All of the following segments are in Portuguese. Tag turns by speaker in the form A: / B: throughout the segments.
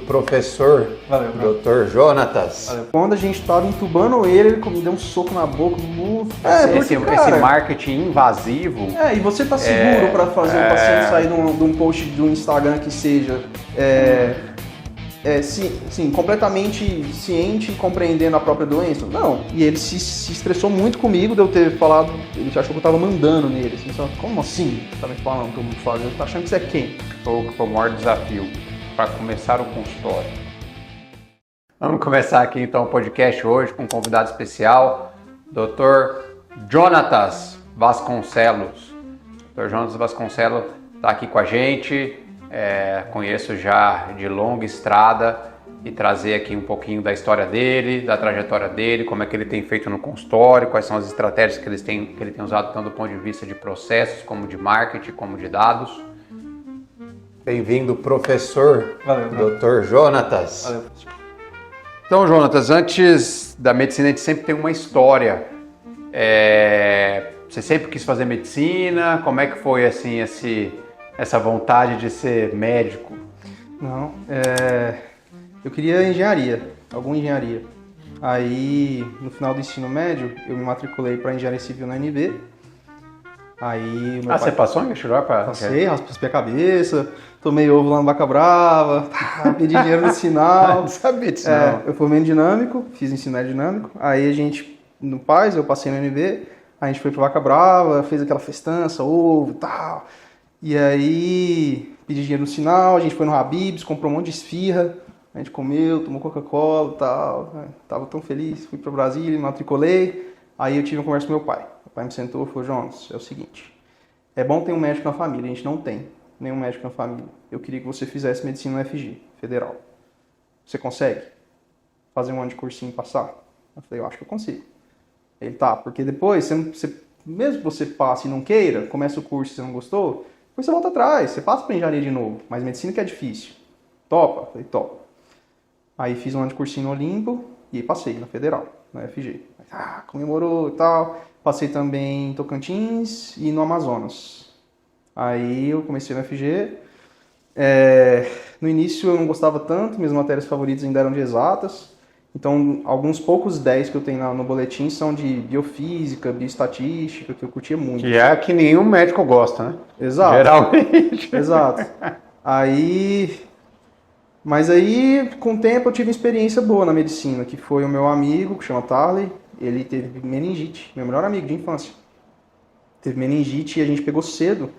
A: professor,
B: Valeu,
A: Dr. Jonatas.
B: Valeu. Quando a gente tava entubando ele me deu um soco na boca.
C: Esse marketing invasivo.
B: E você tá seguro para fazer o paciente sair de um post do Instagram que seja sim, completamente ciente e compreendendo a própria doença? Não. E ele se estressou muito comigo de eu ter falado, ele achou que eu tava mandando nele. Assim, só, como assim? Tá me falando que eu vou fazer? Tá achando que você é quem?
C: Foi o maior desafio para começar o consultório. Vamos começar aqui então o podcast hoje com um convidado especial, Dr. Jonatas Vasconcelos. Dr. Jonatas Vasconcelos está aqui com a gente. Conheço já de longa estrada e trazer aqui um pouquinho da história dele, da trajetória dele, como é que ele tem feito no consultório, quais são as estratégias que ele tem usado tanto do ponto de vista de processos, como de marketing, como de dados.
A: Bem-vindo, professor.
B: Valeu,
A: Dr. Jonatas.
B: Valeu.
C: Então, Jonatas, antes da medicina a gente sempre tem uma história. Você sempre quis fazer medicina? Como é que foi assim essa vontade de ser médico?
B: Não, eu queria alguma engenharia. Aí, no final do ensino médio, eu me matriculei para engenharia civil na UNB. Aí,
C: Você passou em vestibular?
B: Passei, raspei a cabeça, tomei ovo lá no Vaca Brava, pedi dinheiro no sinal.
C: Não sabia disso, não.
B: Eu formei em dinâmico, fiz ensino dinâmico. Aí a gente, no PAS, eu passei na UNB, a gente foi pro Vaca Brava, fez aquela festança, ovo e tal. E aí, pedi dinheiro no sinal, a gente foi no Habib's, comprou um monte de esfirra, a gente comeu, tomou Coca-Cola e tal. Tava tão feliz, fui pra Brasília, me matriculei. Aí eu tive uma conversa com meu pai. Meu pai me sentou e falou: Jonas, é o seguinte, é bom ter um médico na família, a gente não tem nenhum médico na família. Eu queria que você fizesse medicina no FG, federal. Você consegue fazer um ano de cursinho e passar? Eu falei: eu acho que eu consigo. Ele: tá, porque depois, mesmo que você passe e não queira, começa o curso e você não gostou, depois você volta atrás, você passa para engenharia de novo, mas medicina que é difícil. Topa? Eu falei: topa. Aí fiz um ano de cursinho no Olimpo e passei na federal, na FG. Comemorou e tal. Passei também em Tocantins e no Amazonas. Aí eu comecei no FG. No início eu não gostava tanto, minhas matérias favoritas ainda eram de exatas. Então, alguns poucos 10 que eu tenho no boletim são de biofísica, bioestatística, que eu curtia muito.
C: Que é que nenhum médico gosta, né?
B: Exato.
C: Geralmente.
B: Exato. Mas aí, com o tempo, eu tive uma experiência boa na medicina, que foi o meu amigo, que chama Tarley. Ele teve meningite, meu melhor amigo de infância. Teve meningite e a gente pegou cedo,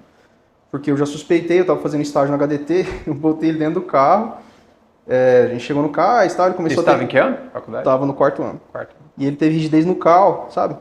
B: porque eu já suspeitei, eu estava fazendo estágio no HDT, eu botei ele dentro do carro. A gente chegou no carro, ele começou
C: Você estava em que ano? Faculdade?
B: Estava no quarto ano. E ele teve rigidez no cal, sabe?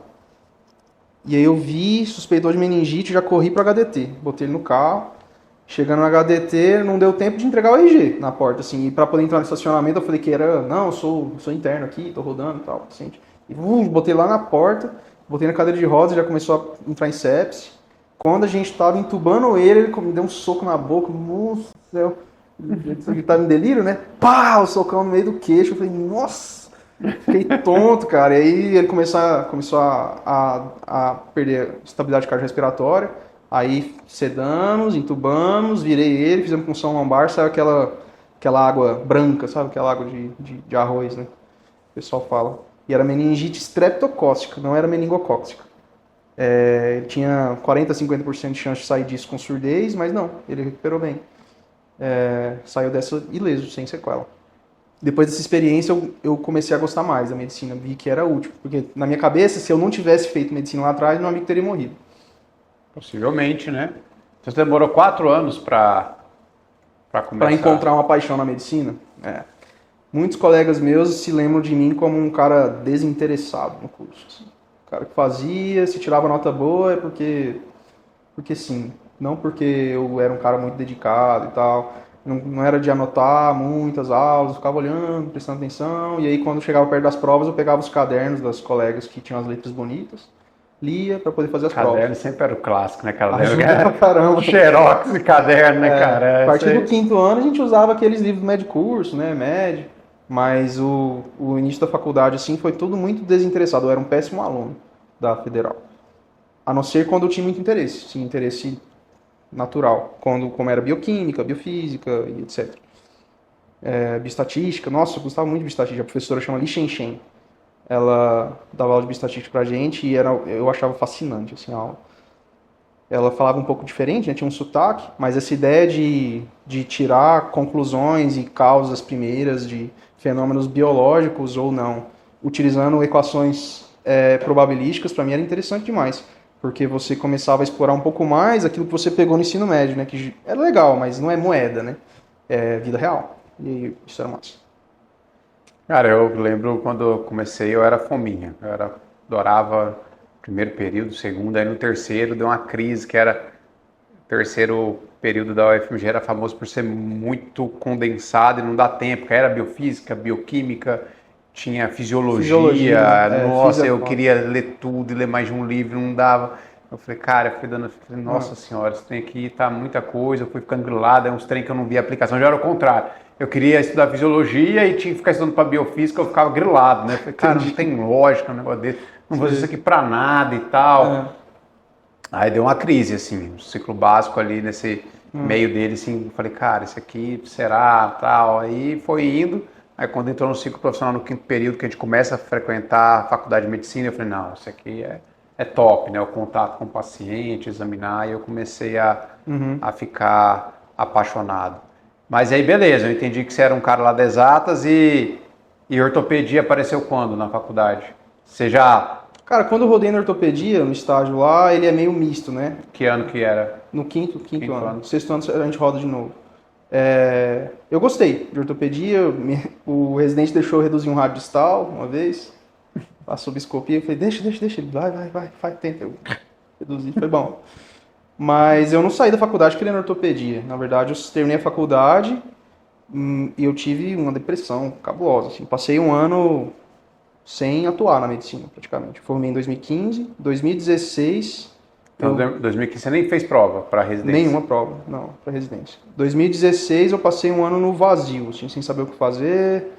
B: E aí eu vi, suspeitou de meningite, já corri pro HDT. Botei ele no carro. Chegando no HDT, não deu tempo de entregar o RG na porta, assim. E pra poder entrar no estacionamento, eu falei que eu sou interno aqui, tô rodando e tal, paciente. E botei lá na porta, botei na cadeira de rodas, já começou a entrar em sepse. Quando a gente tava entubando ele me deu um soco na boca. Nossa do céu. Ele tava em delírio, né? Pá! O socão no meio do queixo. Eu falei: nossa! Fiquei tonto, cara. E aí ele começou a perder estabilidade cardiorrespiratória. Aí sedamos, entubamos, virei ele, fizemos punção lombar, saiu aquela água branca, sabe? Aquela água de arroz, né? O pessoal fala. E era meningite streptocócica, não era meningocócica. Ele tinha 40% a 50% de chance de sair disso com surdez, mas não, ele recuperou bem. Saiu dessa ileso, sem sequela. Depois dessa experiência, eu comecei a gostar mais da medicina, vi que era útil. Porque na minha cabeça, se eu não tivesse feito medicina lá atrás, meu amigo teria morrido.
C: Possivelmente, né? Então você demorou 4 anos para começar.
B: Para encontrar uma paixão na medicina? Muitos colegas meus se lembram de mim como um cara desinteressado no curso. Assim. O cara que fazia, se tirava nota boa é porque sim. Não porque eu era um cara muito dedicado e tal. Não era de anotar muitas aulas, eu ficava olhando, prestando atenção. E aí quando chegava perto das provas, eu pegava os cadernos das colegas que tinham as letras bonitas. Lia para poder fazer as provas.
C: Caderno sempre era o clássico, né, cara?
B: Ajuda pra caramba.
C: Xerox e caderno, né, cara?
B: A partir do 5º ano a gente usava aqueles livros do médio curso, né, médio. Mas o início da faculdade, assim, foi tudo muito desinteressado. Eu era um péssimo aluno da Federal. A não ser quando eu tinha muito interesse. Sim, interesse natural. Como era bioquímica, biofísica e etc. bioestatística. Nossa, eu gostava muito de bioestatística. A professora chama Li Shen. Ela dava aula de bioestatística pra gente e eu achava fascinante assim, a aula. Ela falava um pouco diferente, né? Tinha um sotaque, mas essa ideia de tirar conclusões e causas primeiras de fenômenos biológicos ou não, utilizando equações probabilísticas, para mim era interessante demais, porque você começava a explorar um pouco mais aquilo que você pegou no ensino médio, né? Que era legal, mas não é moeda, né? É vida real. E isso era massa.
C: Cara, eu lembro quando eu comecei, eu era fominha. Adorava primeiro período, segundo, aí no terceiro deu uma crise que era... O terceiro período da UFMG era famoso por ser muito condensado e não dá tempo, porque era biofísica, bioquímica, tinha fisiologia. Nossa, eu queria ler tudo e ler mais de um livro, não dava. Eu falei, cara, nossa senhora, esse trem aqui tá muita coisa, eu fui ficando grilado, é uns trem que eu não via aplicação, já era o contrário. Eu queria estudar fisiologia e tinha que ficar estudando para biofísica, eu ficava grilado, né? Eu falei, cara, não tem lógica um negócio desse, não vou fazer isso aqui para nada e tal. Aí deu uma crise, assim, um ciclo básico ali nesse meio dele, assim, eu falei, cara, isso aqui será, tal. Aí foi indo, aí quando entrou no ciclo profissional no 5º período, que a gente começa a frequentar a faculdade de medicina, eu falei, não, isso aqui é top, né? O contato com o paciente, examinar, e eu comecei a ficar apaixonado. Mas aí, beleza, eu entendi que você era um cara lá das exatas e ortopedia apareceu quando na faculdade? Você já...
B: Cara, quando eu rodei na ortopedia, no estágio lá, ele é meio misto, né?
C: Que ano que era?
B: No quinto ano. 6º ano a gente roda de novo. Eu gostei de ortopedia, o residente deixou eu reduzir um rádio distal uma vez, passou biscopia, eu falei, deixa, ele vai, tenta. Eu reduzi, foi bom. Mas eu não saí da faculdade querendo ortopedia. Na verdade, eu terminei a faculdade e eu tive uma depressão cabulosa. Assim. Passei um ano sem atuar na medicina, praticamente. Formei em 2015, 2016...
C: Então, 2015 você nem fez prova para residência?
B: Nenhuma prova, não, para residência. 2016 eu passei um ano no vazio, assim, sem saber o que fazer.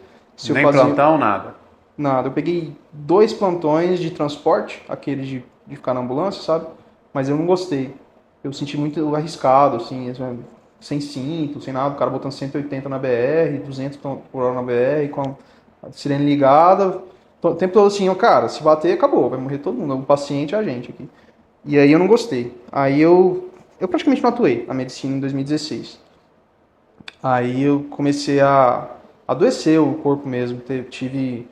C: Nem plantão, nada?
B: Nada. Eu peguei 2 plantões de transporte, aquele de ficar na ambulância, sabe? Mas eu não gostei. Eu senti muito arriscado, assim, sem cinto, sem nada. O cara botando 180 na BR, 200 por hora na BR, com a sirene ligada. O tempo todo assim, cara, se bater, acabou, vai morrer todo mundo. O paciente é a gente aqui. E aí eu não gostei. Aí eu praticamente não atuei na medicina em 2016. Aí eu comecei a adoecer o corpo mesmo. Comecei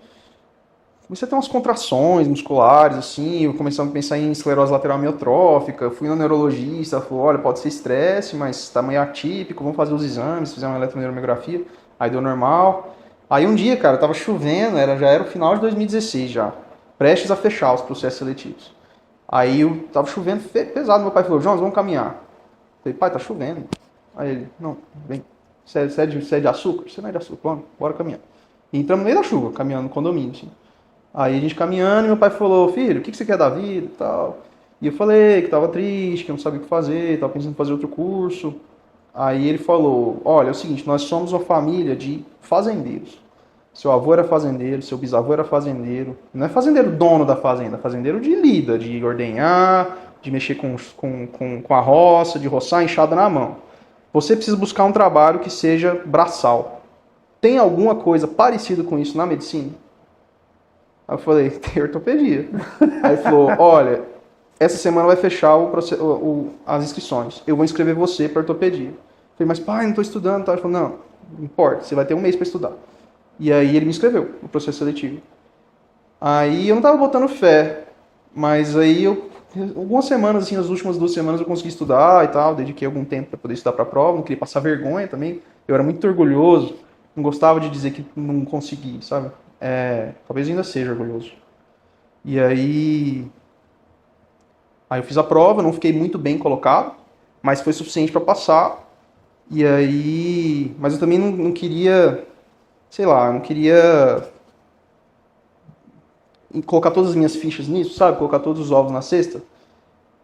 B: a ter umas contrações musculares, assim, eu comecei a pensar em esclerose lateral amiotrófica, fui no neurologista, falou, olha, pode ser estresse, mas tá meio atípico, vamos fazer os exames, fizer uma eletroneuromografia, aí deu normal. Aí um dia, cara, tava chovendo, já era o final de 2016 já, prestes a fechar os processos seletivos. Aí eu tava chovendo pesado, meu pai falou, João, vamos caminhar. Eu falei, pai, tá chovendo. Aí ele, não, vem, você é de açúcar? Você não é de açúcar, vamos, bora caminhar. E entramos no meio da chuva, caminhando no condomínio, assim. Aí a gente caminhando e meu pai falou, filho, o que você quer da vida e tal? E eu falei que tava triste, que eu não sabia o que fazer, tava pensando em fazer outro curso. Aí ele falou, olha, é o seguinte, nós somos uma família de fazendeiros. Seu avô era fazendeiro, seu bisavô era fazendeiro. Não é fazendeiro dono da fazenda, é fazendeiro de lida, de ordenhar, de mexer com a roça, de roçar enxada na mão. Você precisa buscar um trabalho que seja braçal. Tem alguma coisa parecida com isso na medicina? Aí eu falei, tem ortopedia. Aí ele falou, olha, essa semana vai fechar as inscrições. Eu vou inscrever você para ortopedia. Eu falei, mas pai, não estou estudando. Ele falou, não importa, você vai ter um mês para estudar. E aí ele me inscreveu no processo seletivo. Aí eu não estava botando fé, mas aí algumas semanas, assim, as últimas 2 semanas eu consegui estudar e tal, dediquei algum tempo para poder estudar para a prova, não queria passar vergonha também. Eu era muito orgulhoso, não gostava de dizer que não consegui, sabe? Talvez ainda seja orgulhoso. E aí eu fiz a prova, não fiquei muito bem colocado, mas foi suficiente para passar. E aí, mas eu também não queria, sei lá, não queria colocar todas as minhas fichas nisso, sabe? Colocar todos os ovos na cesta.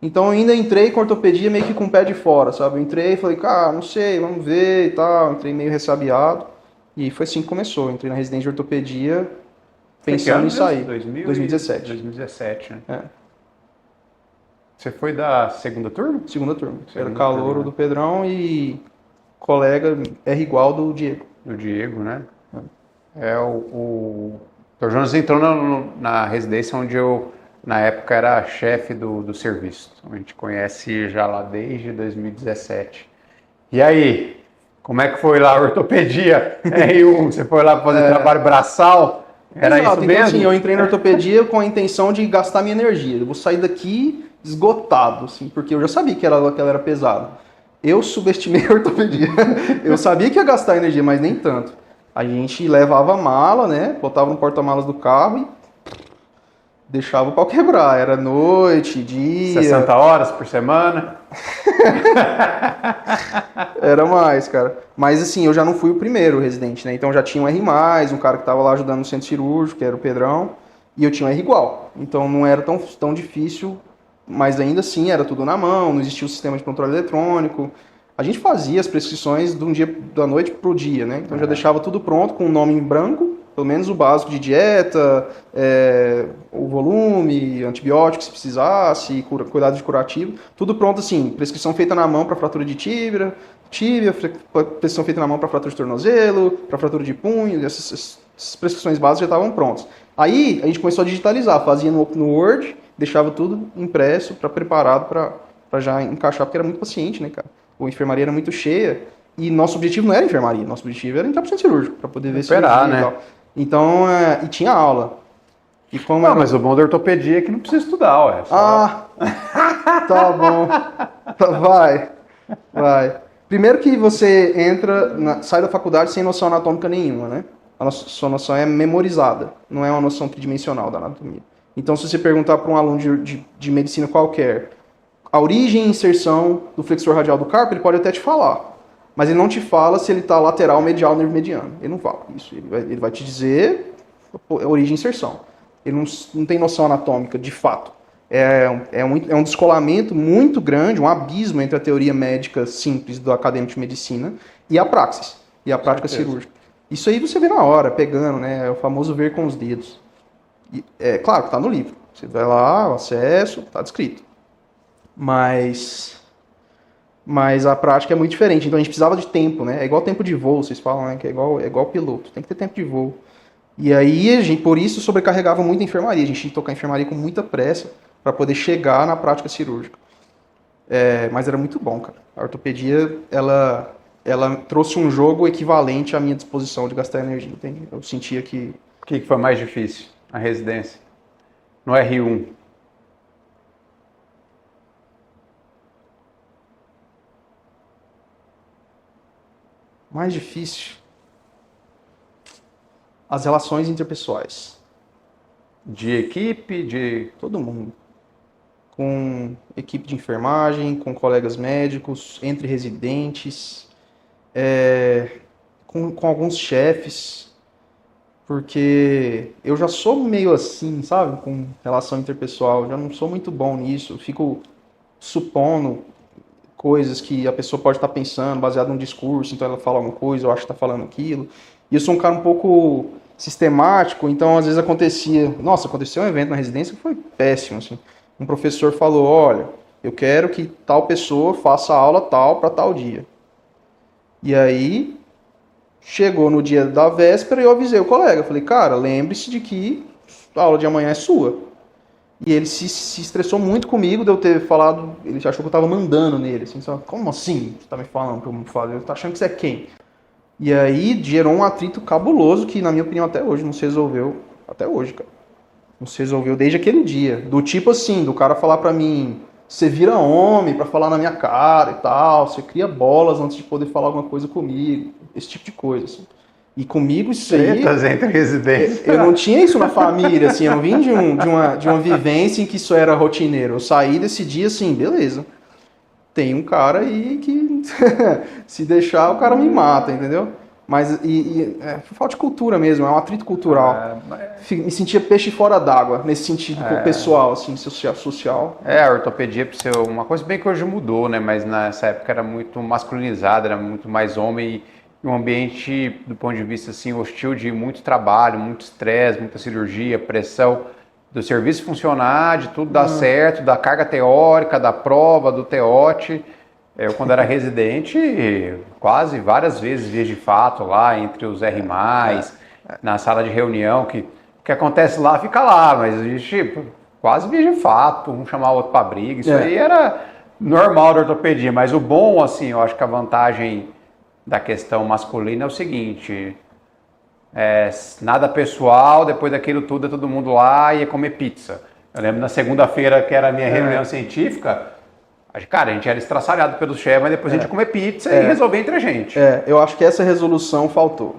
B: Então eu ainda entrei com ortopedia meio que com o pé de fora, sabe? Eu entrei e falei, cara, não sei, vamos ver e tal. Entrei meio ressabiado. E foi assim que começou. Entrei na residência de ortopedia pensando em sair. 2017.
C: 2017, né? Você foi da segunda turma?
B: Segunda turma. Era calouro do Pedrão e colega R igual do Diego.
C: do Diego, né? O Dr. Jonas entrou na residência onde eu, na época, era chefe do serviço. A gente conhece já lá desde 2017. E aí, como é que foi lá a ortopedia? Você foi lá para fazer trabalho braçal? Era
B: Exato,
C: isso
B: então,
C: mesmo?
B: assim, eu entrei na ortopedia com a intenção de gastar minha energia. Eu vou sair daqui esgotado, assim, porque eu já sabia que ela era pesada. Eu subestimei a ortopedia. Eu sabia que ia gastar energia, mas nem tanto. A gente levava a mala, né? Botava no porta-malas do carro e deixava o pau quebrar. Era noite, dia...
C: 60 horas por semana?
B: Era mais, cara. Mas assim, eu já não fui o primeiro residente, né? Então já tinha um R+, um cara que tava lá ajudando no centro cirúrgico, que era o Pedrão, e eu tinha um R igual. Então não era tão difícil, mas ainda assim era tudo na mão, não existia o sistema de controle eletrônico. A gente fazia as prescrições de um dia da noite pro dia, né? Então já deixava tudo pronto com o nome em branco, pelo menos o básico de dieta, o volume, antibiótico se precisasse, cuidado de curativo, tudo pronto assim, prescrição feita na mão para fratura de tíbia, prescrição feita na mão para fratura de tornozelo, para fratura de punho, essas prescrições básicas já estavam prontas. Aí a gente começou a digitalizar, fazia no Word, deixava tudo impresso, preparado para já encaixar, porque era muito paciente, né, cara? A enfermaria era muito cheia e nosso objetivo não era enfermaria, nosso objetivo era entrar pro centro cirúrgico, para poder ver
C: Esperar,
B: cirurgia,
C: né?
B: E tal. Então, e tinha aula. E como
C: Mas o bom da ortopedia é que não precisa estudar, ué.
B: Tá bom. Vai. Primeiro que você sai da faculdade sem noção anatômica nenhuma, né? A sua noção é memorizada, não é uma noção tridimensional da anatomia. Então, se você perguntar para um aluno de medicina qualquer a origem e inserção do flexor radial do carpo, ele pode até te falar. Mas ele não te fala se ele está lateral, medial, nervo mediano. Ele não fala isso. Ele vai te dizer a origem e inserção. Ele não tem noção anatômica, de fato. É um descolamento muito grande, um abismo entre a teoria médica simples do acadêmico de medicina e a praxis, e a prática cirúrgica. Isso aí você vê na hora, pegando, né? É o famoso ver com os dedos. Claro que está no livro. Você vai lá, o acesso, está descrito. Mas a prática é muito diferente. Então a gente precisava de tempo, né? É igual tempo de voo, vocês falam, né? Que é igual piloto. Tem que ter tempo de voo. E aí, a gente, por isso, sobrecarregava muito a enfermaria. A gente tinha que tocar a enfermaria com muita pressa para poder chegar na prática cirúrgica. Mas era muito bom, cara. A ortopedia, ela trouxe um jogo equivalente à minha disposição de gastar energia, entende? Eu sentia que...
C: O que foi mais difícil? A residência? No R1?
B: Mais difícil? As relações interpessoais.
C: De equipe, de...
B: Todo mundo. Com equipe de enfermagem, com colegas médicos, entre residentes, com alguns chefes, porque eu já sou meio assim, sabe, com relação interpessoal, já não sou muito bom nisso, fico supondo coisas que a pessoa pode estar pensando, baseado num discurso, então ela fala uma coisa, eu acho que está falando aquilo, e eu sou um cara um pouco sistemático, então às vezes aconteceu um evento na residência que foi péssimo, assim. Um professor falou, olha, eu quero que tal pessoa faça aula tal para tal dia. E aí, chegou no dia da véspera e eu avisei o colega. Falei, cara, lembre-se de que a aula de amanhã é sua. E ele se estressou muito comigo de eu ter falado, ele achou que eu estava mandando nele. Assim, como assim você está me falando que eu não falo? Ele está achando que você é quem? E aí, gerou um atrito cabuloso que, na minha opinião, até hoje não se resolveu. Até hoje, cara. Não se resolveu desde aquele dia. Do tipo assim, do cara falar pra mim, você vira homem pra falar na minha cara e tal, você cria bolas antes de poder falar alguma coisa comigo, esse tipo de coisa, assim. E comigo isso aí...
C: Tretas entre residentes.
B: Eu não tinha isso na família, assim, eu não vim de uma vivência em que isso era rotineiro. Eu saí desse dia assim, beleza. Tem um cara aí que se deixar o cara me mata, entendeu? Mas falta de cultura mesmo, é um atrito cultural. Me sentia peixe fora d'água, nesse sentido pessoal, assim, social.
C: A ortopedia, para ser uma coisa bem que hoje mudou, né? Mas nessa época era muito masculinizada, era muito mais homem e um ambiente, do ponto de vista assim, hostil, de muito trabalho, muito estresse, muita cirurgia, pressão do serviço funcionar, de tudo dar certo, da carga teórica, da prova, do TEOT. Eu, quando era residente, quase várias vezes via de fato lá entre os R+, na sala de reunião, que o que acontece lá fica lá, mas a gente quase via de fato, um chamar o outro para briga, isso aí era normal da ortopedia, mas o bom, assim, eu acho que a vantagem da questão masculina é o seguinte, nada pessoal, depois daquilo tudo é todo mundo lá e ia comer pizza. Eu lembro na segunda-feira, que era a minha reunião científica, cara, a gente era estraçalhado pelos chefes, mas depois a gente ia comer pizza e resolver entre a gente.
B: Eu acho que essa resolução faltou.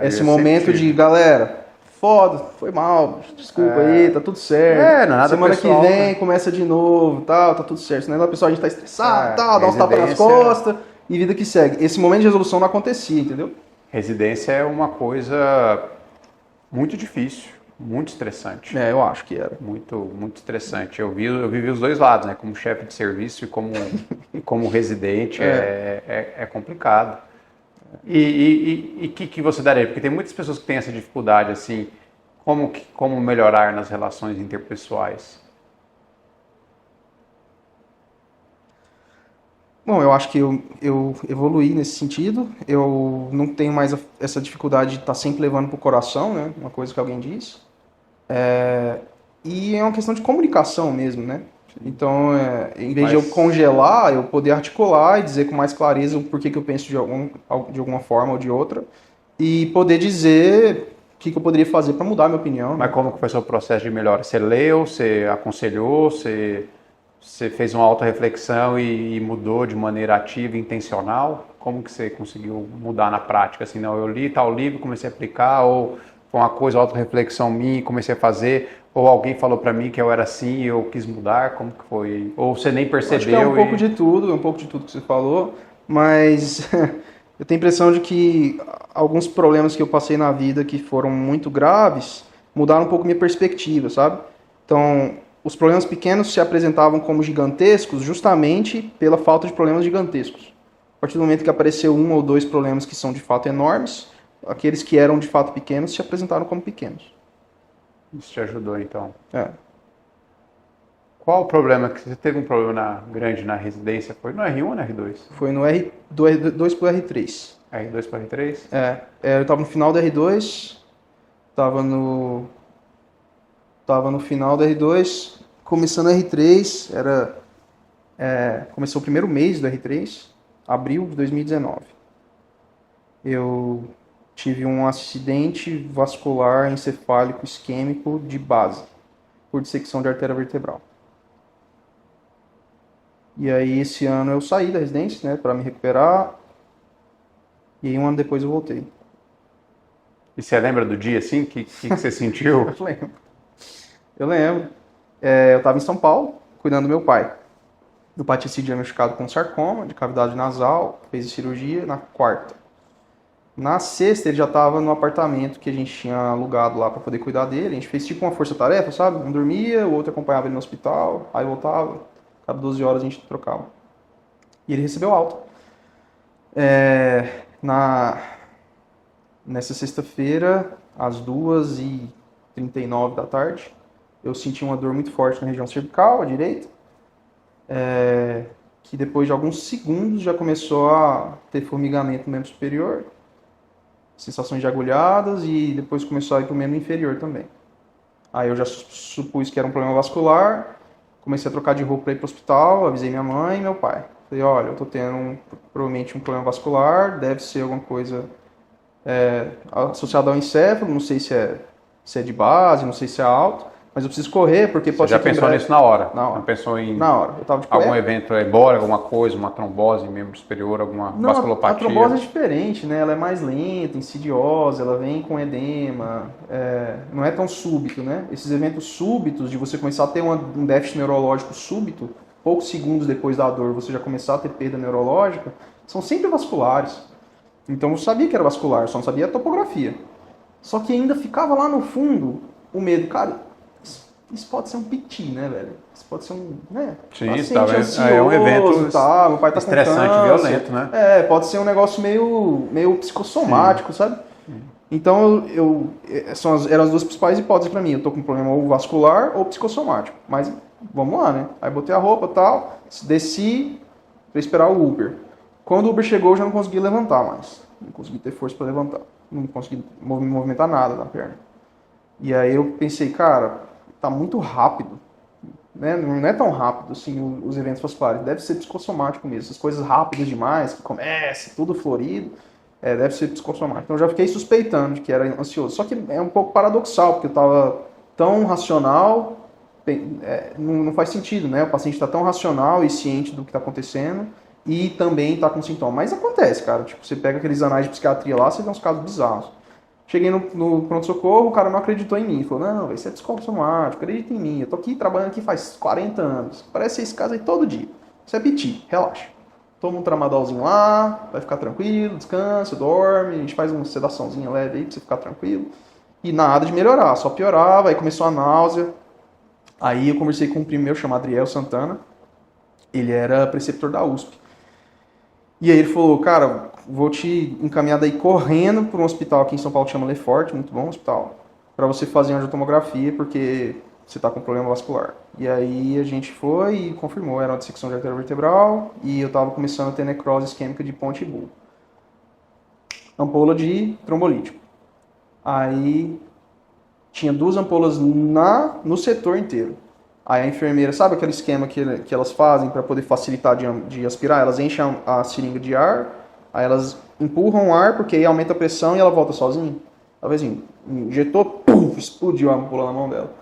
B: Esse momento de, galera, foda, foi mal, desculpa aí, tá tudo certo.
C: Não é nada
B: semana
C: pessoal,
B: que vem
C: né?
B: começa de novo, tal, tá tudo certo. Senão o pessoal a gente tá estressado, tal, dá uns tapas nas
C: residência-
B: costas e vida que segue. Esse momento de resolução não acontecia, entendeu?
C: Residência é uma coisa muito difícil, muito estressante.
B: Eu acho que era.
C: Muito, muito estressante. Eu vivi os dois lados, né? Como chefe de serviço e como residente, é complicado. E que você daria? Porque tem muitas pessoas que têm essa dificuldade, assim, como melhorar nas relações interpessoais?
B: Bom, eu acho que eu evoluí nesse sentido. Eu não tenho mais essa dificuldade de estar sempre levando pro coração, né? Uma coisa que alguém disse. E é uma questão de comunicação mesmo, né? Então, em vez de eu congelar, eu poder articular e dizer com mais clareza o porquê que eu penso de alguma forma ou de outra. E poder dizer o que eu poderia fazer para mudar a minha opinião.
C: Mas como que foi o seu processo de melhora? Você leu, você aconselhou, você fez uma autorreflexão e mudou de maneira ativa e intencional? Como que você conseguiu mudar na prática? Assim, não, eu li tal livro, comecei a aplicar, ou foi uma coisa, autorreflexão minha, comecei a fazer, ou alguém falou para mim que eu era assim e eu quis mudar? Como que foi? Ou você nem percebeu?
B: Acho que é um pouco de tudo que você falou, mas eu tenho a impressão de que alguns problemas que eu passei na vida que foram muito graves mudaram um pouco minha perspectiva, sabe? Então, os problemas pequenos se apresentavam como gigantescos justamente pela falta de problemas gigantescos. A partir do momento que apareceu um ou dois problemas que são de fato enormes, aqueles que eram de fato pequenos se apresentaram como pequenos.
C: Isso te ajudou, então.
B: Qual
C: o problema? Que você teve um problema grande na residência? Foi no R1 ou no R2?
B: Foi no R2 pro R3.
C: R2 para R3?
B: Eu estava no final do R2, estava no final do R2, começando o R3, começou o primeiro mês do R3, abril de 2019. Eu tive um acidente vascular encefálico isquêmico de base, por dissecção de artéria vertebral. E aí esse ano eu saí da residência, né, para me recuperar, e aí um ano depois eu voltei.
C: E você lembra do dia, assim? O que você sentiu?
B: Eu lembro. Eu estava em São Paulo, cuidando do meu pai. Meu pai tinha sido diagnosticado com sarcoma de cavidade nasal, fez a cirurgia na quarta. Na sexta ele já estava no apartamento que a gente tinha alugado lá para poder cuidar dele. A gente fez tipo uma força-tarefa, sabe? Um dormia, o outro acompanhava ele no hospital, aí voltava. Cada 12 horas a gente trocava. E ele recebeu alta. Nessa sexta-feira, às 2h39 da tarde, eu senti uma dor muito forte na região cervical, à direita, que depois de alguns segundos já começou a ter formigamento no membro superior, sensações de agulhadas, e depois começou a ir para o membro inferior também. Aí eu já supus que era um problema vascular, comecei a trocar de roupa para ir para o hospital, avisei minha mãe e meu pai. Falei, olha, eu estou tendo provavelmente um problema vascular, deve ser alguma coisa associada ao encéfalo, não sei se é de base, não sei se é alto, mas eu preciso correr, porque pode
C: Você
B: ser
C: já pensou nisso na hora?
B: Na hora.
C: Não pensou em
B: Na hora. Eu tava de
C: algum
B: cueca.
C: evento embora, alguma coisa, uma trombose em membro superior, alguma
B: Não,
C: vasculopatia?
B: a trombose é diferente, né? Ela é mais lenta, insidiosa, ela vem com edema, não é tão súbito, né? Esses eventos súbitos, de você começar a ter um déficit neurológico súbito, poucos segundos depois da dor, você já começar a ter perda neurológica, são sempre vasculares. Então eu sabia que era vascular, só não sabia a topografia. Só que ainda ficava lá no fundo o medo, cara, isso pode ser um piti, né, velho? Isso pode ser um, né?
C: Sim,
B: paciente
C: tá,
B: ansioso,
C: é um evento
B: tá, meu pai tá
C: estressante,
B: com câncer.
C: violento, né?
B: Pode ser um negócio meio psicossomático, sabe? Então eram as duas principais hipóteses pra mim. Eu tô com um problema ou vascular ou psicossomático. Mas vamos lá, né? Aí botei a roupa e tal, desci, para esperar o Uber. Quando o Uber chegou, eu já não consegui levantar mais. Não consegui ter força para levantar. Não consegui movimentar nada na perna. E aí eu pensei, cara, tá muito rápido. Né? Não é tão rápido assim os eventos vasculares. Deve ser psicossomático mesmo. Essas coisas rápidas demais, que começa tudo florido. Deve ser psicossomático. Então eu já fiquei suspeitando de que era ansioso. Só que é um pouco paradoxal, porque eu tava tão racional, não faz sentido, né? O paciente está tão racional e ciente do que está acontecendo e também está com sintoma. Mas acontece, cara. Tipo, você pega aqueles anais de psiquiatria lá, você vê uns casos bizarros. Cheguei no pronto-socorro, o cara não acreditou em mim. Falou, não, isso é psicossomático, acredita em mim. Eu tô aqui trabalhando aqui faz 40 anos. Parece esse caso aí todo dia. Isso é PT, relaxa. Toma um tramadolzinho lá, vai ficar tranquilo, descansa, dorme, a gente faz uma sedaçãozinha leve aí pra você ficar tranquilo. E nada de melhorar, só piorava, aí começou a náusea. Aí eu conversei com um primo meu chamado Adriel Santana, ele era preceptor da USP. E aí ele falou, cara, vou te encaminhar daí correndo para um hospital aqui em São Paulo que chama Lefort, muito bom hospital, para você fazer uma angiotomografia, porque você tá com problema vascular. E aí a gente foi e confirmou, era uma dissecção de artéria vertebral e eu tava começando a ter necrose isquêmica de ponte e bulbo. Ampola de trombolítico. Aí tinha 2 ampolas no setor inteiro. Aí a enfermeira, sabe aquele esquema que elas fazem para poder facilitar de aspirar? Elas enchem a seringa de ar, aí elas empurram o ar, porque aí aumenta a pressão e ela volta sozinha. Ela fez assim, injetou, pum, explodiu a ampola na mão dela.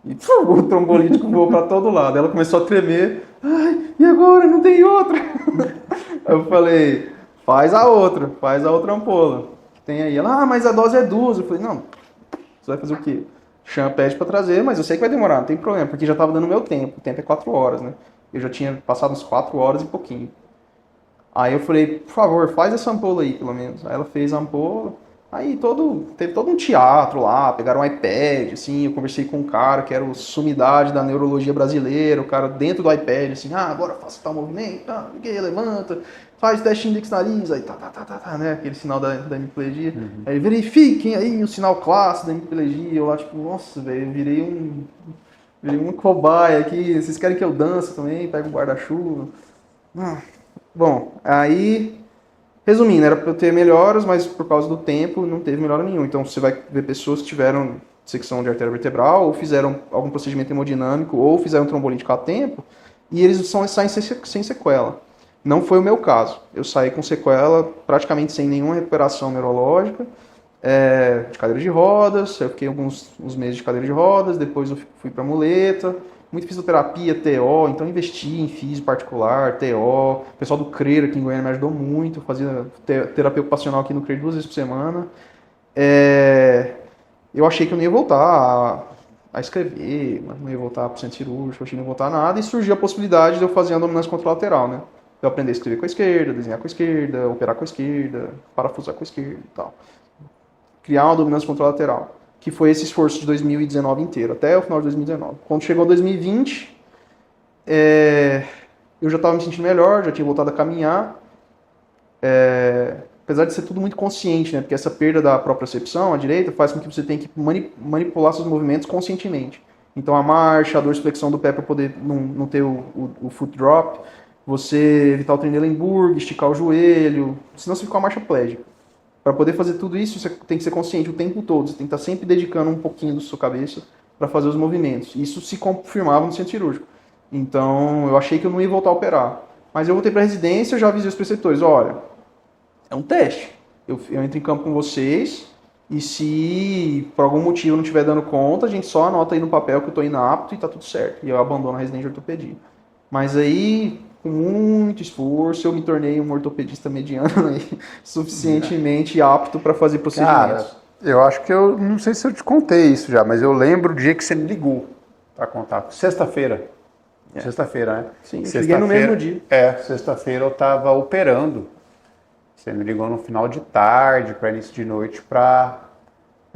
B: E o trombolítico voou para todo lado. Ela começou a tremer. Ai, e agora? Não tem outra. Eu falei, faz a outra ampola. Que tem aí. Ela, mas a dose é 2. Eu falei, não, você vai fazer o quê? Chama, pede pra trazer, mas eu sei que vai demorar, não tem problema, porque já tava dando meu tempo. O tempo é 4 horas, né? Eu já tinha passado uns 4 horas e pouquinho. Aí eu falei, por favor, faz essa ampola aí, pelo menos. Aí ela fez a ampola. Aí teve todo um teatro lá, pegaram um iPad, assim, eu conversei com um cara que era o sumidade da neurologia brasileira, o cara dentro do iPad, assim, agora faça tal movimento, levanta, faz teste index nariz, aí né, aquele sinal da hemiplegia. Aí verifiquem aí o sinal clássico da hemiplegia, eu lá, tipo, nossa, velho, eu virei um cobaia aqui, vocês querem que eu dance também, pego um guarda-chuva. Bom, aí... Resumindo, era para eu ter melhoras, mas por causa do tempo não teve melhora nenhuma. Então você vai ver pessoas que tiveram dissecção de artéria vertebral, ou fizeram algum procedimento hemodinâmico, ou fizeram trombolítico a tempo, e eles saem sem sequela. Não foi o meu caso. Eu saí com sequela praticamente sem nenhuma recuperação neurológica, de cadeira de rodas, eu fiquei uns meses de cadeira de rodas, depois eu fui para muleta, muita fisioterapia, TO, então investi em físio particular, TO. O pessoal do CRER aqui em Goiânia me ajudou muito, fazia terapia ocupacional aqui no CRER 2 vezes por semana. Eu achei que eu não ia voltar a escrever, não ia voltar para o centro cirúrgico, achei que não ia voltar a nada, e surgiu a possibilidade de eu fazer a dominância contralateral, né? Eu aprender a escrever com a esquerda, desenhar com a esquerda, operar com a esquerda, parafusar com a esquerda e tal. Criar uma dominância contralateral, que foi esse esforço de 2019 inteiro, até o final de 2019. Quando chegou 2020, eu já estava me sentindo melhor, já tinha voltado a caminhar, apesar de ser tudo muito consciente, né? Porque essa perda da propriocepção, à direita, faz com que você tenha que manipular seus movimentos conscientemente. Então a marcha, a dorsiflexão do pé para poder não ter o foot drop, você evitar o Trendelenburg, esticar o joelho, senão você fica uma marcha plégica. Para poder fazer tudo isso, você tem que ser consciente o tempo todo. Você tem que estar sempre dedicando um pouquinho da sua cabeça para fazer os movimentos. Isso se confirmava no centro cirúrgico. Então, eu achei que eu não ia voltar a operar. Mas eu voltei para a residência, eu já avisei os preceptores, olha, é um teste. Eu entro em campo com vocês e se por algum motivo eu não estiver dando conta, a gente só anota aí no papel que eu estou inapto e está tudo certo. E eu abandono a residência de ortopedia. Mas aí... com muito esforço, eu me tornei um ortopedista mediano aí, suficientemente apto para fazer procedimentos.
C: Cara, eu acho que eu não sei se eu te contei isso já, mas eu lembro o dia que você me ligou para contar. Sexta-feira. Sexta-feira, né?
B: Sim, eu cheguei no mesmo dia.
C: Sexta-feira eu estava operando. Você me ligou no final de tarde, para início de noite, para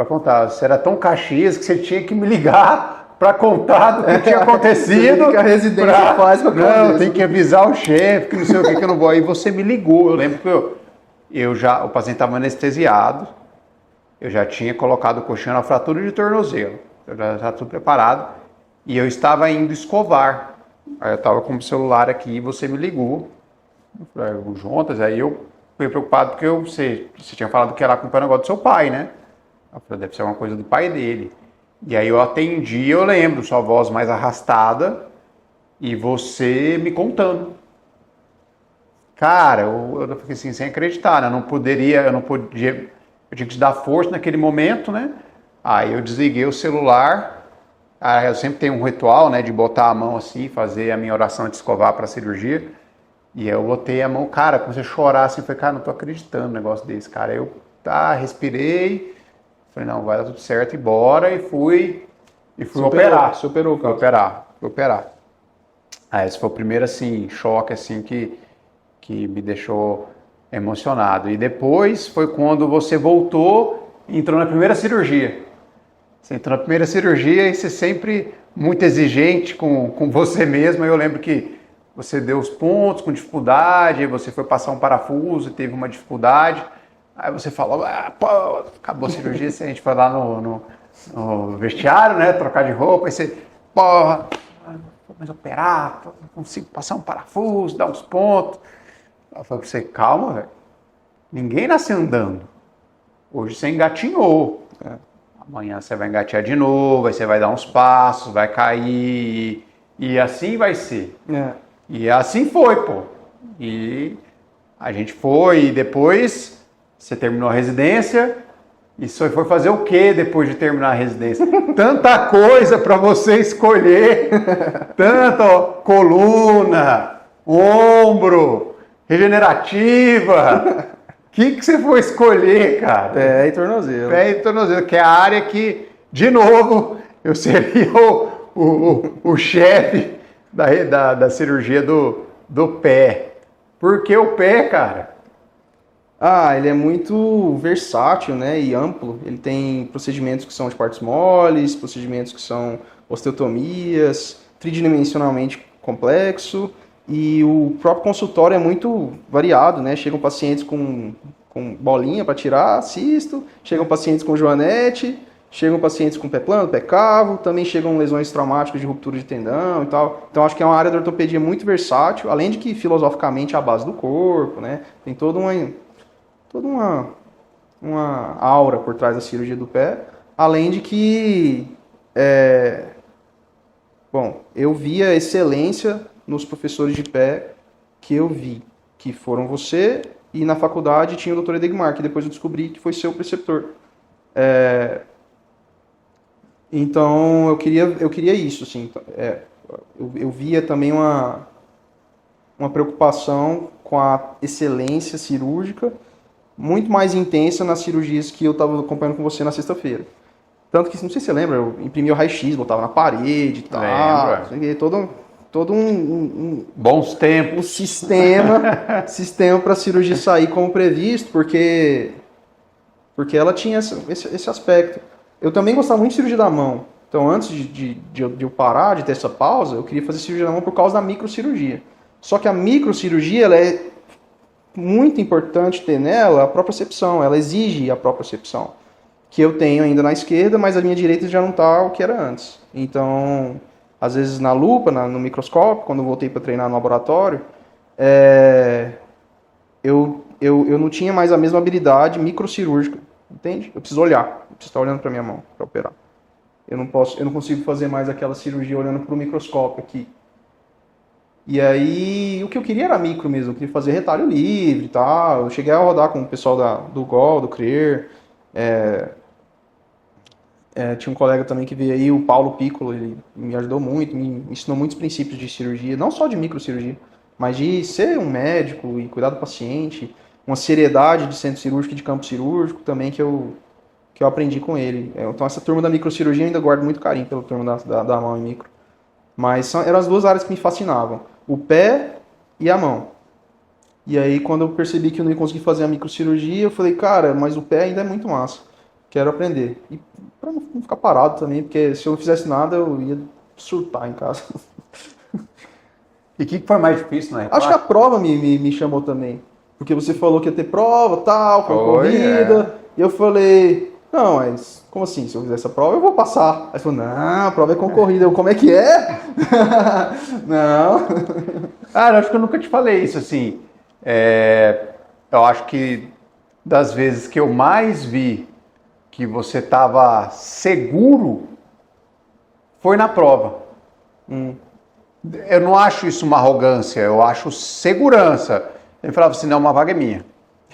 C: contar. Você era tão Caxias que você tinha que me ligar para contar do que tinha acontecido.
B: O que a residência faz com a
C: cabeça. Não, tem que avisar o chefe, que não sei o que eu não vou. Aí você me ligou. Eu lembro que o paciente estava anestesiado, eu já tinha colocado o colchão na fratura de tornozelo. Eu já estava tudo preparado. E eu estava indo escovar. Aí eu estava com o celular aqui e você me ligou. Eu falei, o Jonatas, aí eu fiquei preocupado porque você tinha falado que era acompanhar o negócio do seu pai, né? Eu falei, deve ser uma coisa do pai dele. E aí eu atendi, eu lembro, sua voz mais arrastada e você me contando. Cara, eu fiquei assim, sem acreditar, né? Eu não podia, eu tinha que te dar força naquele momento, né? Aí eu desliguei o celular. Eu sempre tenho um ritual, né, de botar a mão assim, fazer a minha oração antes de escovar para a cirurgia. E eu botei a mão, cara, comecei a chorar assim, falei, cara, não tô acreditando no negócio desse, cara. Eu, respirei, falei, não, vai dar tudo certo, e bora, e fui operar.
B: Você operou, cara.
C: Fui operar. Aí esse foi o primeiro, assim, choque, assim, que me deixou emocionado. E depois foi quando você voltou e entrou na primeira cirurgia. Você entrou na primeira cirurgia e você sempre muito exigente com você mesmo. Eu lembro que você deu os pontos com dificuldade, aí você foi passar um parafuso e teve uma dificuldade. Aí você falou, pô, acabou a cirurgia, a gente foi lá no vestiário, né, trocar de roupa, aí você, porra, vamos operar, consigo passar um parafuso, dar uns pontos. Eu falei pra você, calma, velho, ninguém nasce andando. Hoje você engatinhou. Amanhã você vai engatear de novo, aí você vai dar uns passos, vai cair, e assim vai ser. E assim foi, pô. E a gente foi, e depois você terminou a residência, e você foi fazer o que depois de terminar a residência? Tanta coisa para você escolher, tanta coluna, ombro, regenerativa. O que você foi escolher, cara?
B: Pé e tornozelo.
C: Pé e tornozelo, que é a área que, de novo, eu seria o chefe da cirurgia do pé. Por que o pé, cara?
B: Ele é muito versátil, né, e amplo. Ele tem procedimentos que são de partes moles, procedimentos que são osteotomias, tridimensionalmente complexo, e o próprio consultório é muito variado, né? Chegam pacientes com bolinha para tirar, cisto, chegam pacientes com joanete, chegam pacientes com pé plano, pé cavo, também chegam lesões traumáticas de ruptura de tendão e tal. Então acho que é uma área da ortopedia muito versátil, além de que filosoficamente é a base do corpo, né? Tem toda uma aura por trás da cirurgia do pé, além de que eu vi a excelência nos professores de pé que eu vi, que foram você, e na faculdade tinha o Dr. Edegmar, que depois eu descobri que foi seu preceptor. Então eu queria isso, assim. Eu via também uma preocupação com a excelência cirúrgica muito mais intensa nas cirurgias que eu estava acompanhando com você na sexta-feira. Tanto que, não sei se você lembra, eu imprimia o raio-x, botava na parede e tal. Todo um
C: bons tempos,
B: sistema para a cirurgia sair como previsto, porque ela tinha esse aspecto. Eu também gostava muito de cirurgia da mão. Então, antes de eu parar, de ter essa pausa, eu queria fazer cirurgia da mão por causa da microcirurgia. Só que a microcirurgia, ela é muito importante ter nela a propriocepção. Ela exige a propriocepção, que eu tenho ainda na esquerda, mas a minha direita já não está o que era antes. Então, às vezes na lupa, no microscópio, quando eu voltei para treinar no laboratório, eu não tinha mais a mesma habilidade microcirúrgica, entende? Eu preciso olhar, eu preciso estar olhando para minha mão para operar. Eu não consigo fazer mais aquela cirurgia olhando para o microscópio aqui. E aí, o que eu queria era micro mesmo, eu queria fazer retalho livre e tal. Eu cheguei a rodar com o pessoal do GOL, do CREER. Tinha um colega também que veio aí, o Paulo Piccolo, ele me ajudou muito, me ensinou muitos princípios de cirurgia, não só de microcirurgia, mas de ser um médico e cuidar do paciente, uma seriedade de centro cirúrgico e de campo cirúrgico também que eu aprendi com ele. Então essa turma da microcirurgia eu ainda guardo muito carinho pela turma da mão e micro. Mas eram as duas áreas que me fascinavam, o pé e a mão. E aí quando eu percebi que eu não ia conseguir fazer a microcirurgia, eu falei, cara, mas o pé ainda é muito massa, quero aprender. E pra não ficar parado também, porque se eu não fizesse nada, eu ia surtar em casa.
C: E o que foi mais difícil, né?
B: Acho que a prova me chamou também. Porque você falou que ia ter prova, tal, corrida. E eu falei, não, mas como assim? Se eu fizer essa prova, eu vou passar. Aí você falou, não, a prova é concorrida. Eu, como é que é? Não.
C: Cara, acho que eu nunca te falei isso, assim. Eu acho que das vezes que eu mais vi que você estava seguro foi na prova. Eu não acho isso uma arrogância, eu acho segurança. Ele falava assim, não, uma vaga é minha.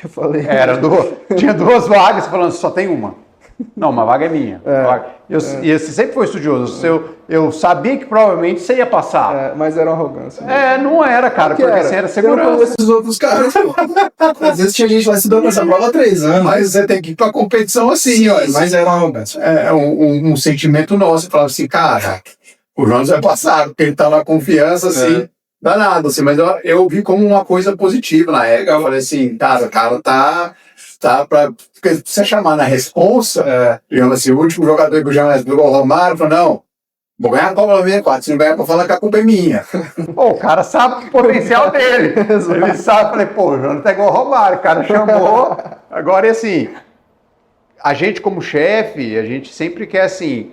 B: Eu falei.
C: Tinha 2 vagas, falando, só tem uma. Não, uma vaga é minha. E você sempre foi estudioso. Eu sabia que provavelmente você ia passar.
B: Mas era uma arrogância.
C: Não era, cara, porque você era segurança.
D: Esses outros caras, às vezes tinha gente lá estudando essa prova há 3 anos.
E: Mas você tem que ir pra competição assim, ó.
D: Mas era uma arrogância.
E: É um sentimento nosso. Você falava assim, cara, o Jonas vai passar, porque ele tá na confiança, assim, danado, assim. Mas eu vi como uma coisa positiva na época. Eu falei assim, cara, o cara tá pra... Porque se você chamar na responsa, digamos assim, o último jogador que o Jonas pegou o Romário, falou, não, vou ganhar a Copa 94, se não ganhar pra falar que a culpa é minha.
C: Pô, o cara sabe o potencial dele. Ele sabe, falei, pô, o Jonas tá igual o Romário, o cara chamou. Agora, assim, a gente como chefe, a gente sempre quer, assim,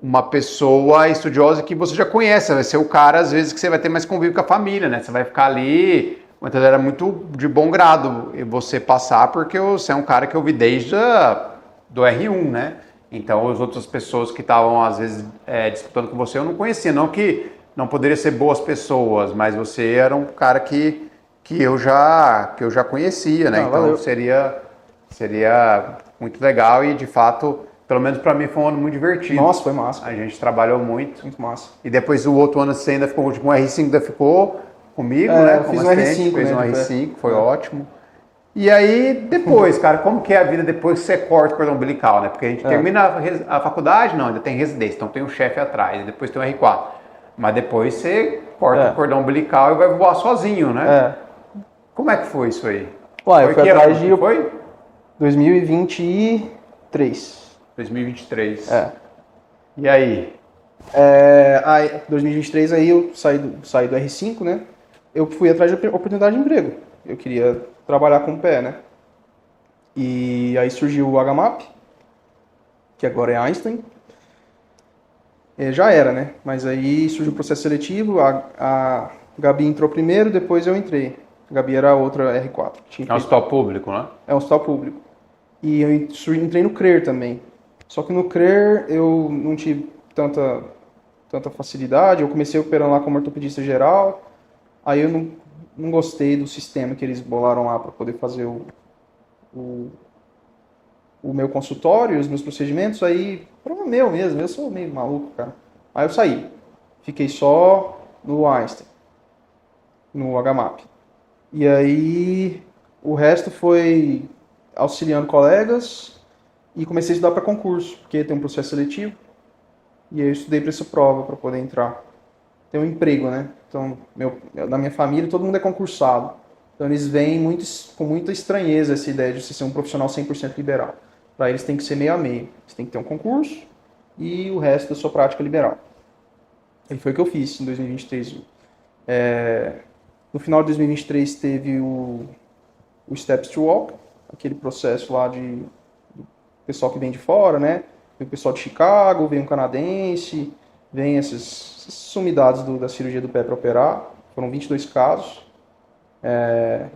C: uma pessoa estudiosa que você já conhece, vai ser o cara, às vezes, que você vai ter mais convívio com a família, né? Você vai ficar ali, então era muito de bom grado você passar, porque você é um cara que eu vi desde do R1, né? Então, as outras pessoas que estavam, às vezes, disputando com você, eu não conhecia. Não que não poderia ser boas pessoas, mas você era um cara que eu já conhecia, né?
B: Não,
C: então,
B: valeu.
C: seria muito legal e, de fato, pelo menos para mim, foi um ano muito divertido.
B: Nossa, foi massa.
C: A gente trabalhou muito.
B: Muito massa.
C: E depois, o outro ano, você ainda ficou, tipo, um R5 ainda ficou comigo, né?
B: Eu fiz
C: Como
B: um
C: assistente,
B: R5,
C: fez
B: né,
C: um
B: de
C: R5,
B: pé.
C: foi ótimo. E aí, depois, cara, como que é a vida depois que você corta o cordão umbilical, né? Porque a gente termina a faculdade, não, ainda tem residência, então tem um chefe atrás, e depois tem o R4. Mas depois você corta o cordão umbilical e vai voar sozinho, né? Como é que foi isso aí?
B: Ué, eu fui atrás de...
C: Foi?
B: 2023.
C: 2023. E aí?
B: Aí, 2023 aí eu saí do R5, né? Eu fui atrás de oportunidade de emprego. Eu queria trabalhar com o pé, né? E aí surgiu o HMAP, que agora é Einstein. Já era, né? Mas aí surgiu o processo seletivo, a Gabi entrou primeiro, depois eu entrei. A Gabi era a outra R4.
C: É um hospital público, né?
B: É um hospital público. E eu entrei no CRER também. Só que no CRER eu não tive tanta facilidade. Eu comecei operando lá como ortopedista geral. Aí eu não gostei do sistema que eles bolaram lá para poder fazer o meu consultório, os meus procedimentos. Aí, problema meu mesmo, eu sou meio maluco, cara. Aí eu saí. Fiquei só no Einstein, no HMAP. E aí o resto foi auxiliando colegas e comecei a estudar para concurso, porque tem um processo seletivo. E aí eu estudei para essa prova para poder entrar. Tem um emprego, né? Então, na minha família, todo mundo é concursado. Então, eles veem com muita estranheza essa ideia de você ser um profissional 100% liberal. Para eles tem que ser meio a meio. Você tem que ter um concurso e o resto da sua prática liberal. E foi o que eu fiz em 2023. No final de 2023 teve o Steps to Walk, aquele processo lá do pessoal que vem de fora, né? Vem o pessoal de Chicago, vem um canadense, vem essas sumidades da cirurgia do pé para operar. Foram 22 casos.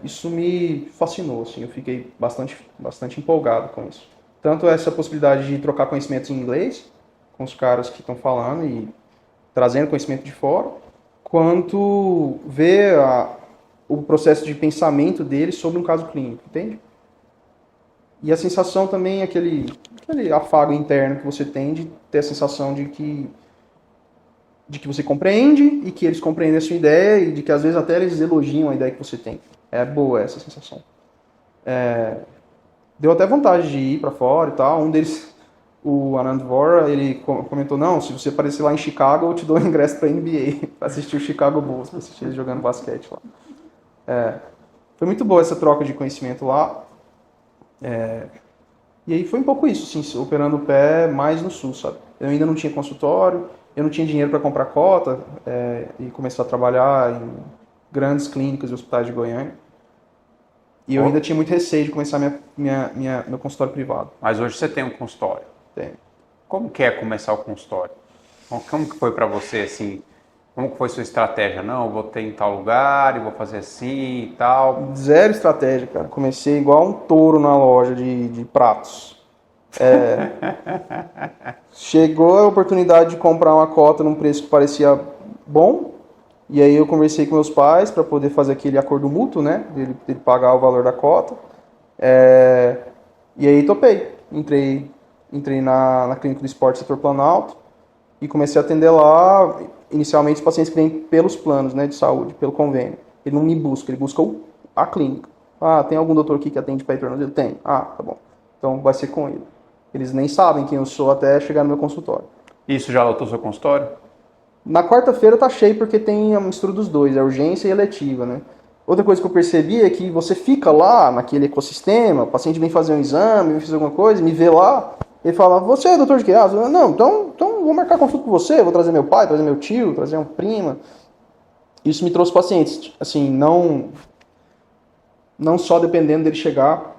B: Isso me fascinou, assim, eu fiquei bastante empolgado com isso. Tanto essa possibilidade de trocar conhecimentos em inglês com os caras que estão falando e trazendo conhecimento de fora, quanto ver o processo de pensamento deles sobre um caso clínico, entende? E a sensação também, aquele afago interno que você tem de ter a sensação de que você compreende e que eles compreendem a sua ideia e de que às vezes até eles elogiam a ideia que você tem. É boa essa sensação. Deu até vontade de ir para fora e tal. Um deles, o Anand Vora, ele comentou, não, se você aparecer lá em Chicago, eu te dou um ingresso para NBA, para assistir o Chicago Bulls, para assistir eles jogando basquete lá. Foi muito boa essa troca de conhecimento lá. E aí foi um pouco isso, assim, operando o pé mais no sul, sabe? Eu ainda não tinha consultório, eu não tinha dinheiro para comprar cota e começar a trabalhar em grandes clínicas e hospitais de Goiânia. E eu ainda tinha muito receio de começar meu consultório privado.
C: Mas hoje você tem um consultório.
B: Tenho.
C: Como que é começar o consultório? Como que foi para você, assim, Como que foi sua estratégia? Não, eu vou ter em tal lugar e vou fazer assim e tal.
B: Zero estratégia, cara. Comecei igual um touro na loja de pratos. Chegou a oportunidade de comprar uma cota num preço que parecia bom. E aí eu conversei com meus pais para poder fazer aquele acordo mútuo, né? Dele pagar o valor da cota. E aí topei. Entrei na Clínica do Esporte Setor Planalto e comecei a atender lá, inicialmente, os pacientes que vêm pelos planos, né, de saúde, pelo convênio. Ele não me busca, ele busca a clínica. Ah, tem algum doutor aqui que atende pé e tornozelo? Tem. Ah, tá bom. Então vai ser com ele. Eles nem sabem quem eu sou até chegar no meu consultório.
C: Isso já lotou seu consultório?
B: Na quarta-feira tá cheio porque tem a mistura dos dois, a urgência e a eletiva, né? Outra coisa que eu percebi é que você fica lá naquele ecossistema, o paciente vem fazer um exame, vem fazer alguma coisa, me vê lá, ele fala, você é doutor de quê? Ah, não, então vou marcar consulta com você, vou trazer meu pai, trazer meu tio, trazer uma prima. Isso me trouxe pacientes, assim, não só dependendo dele chegar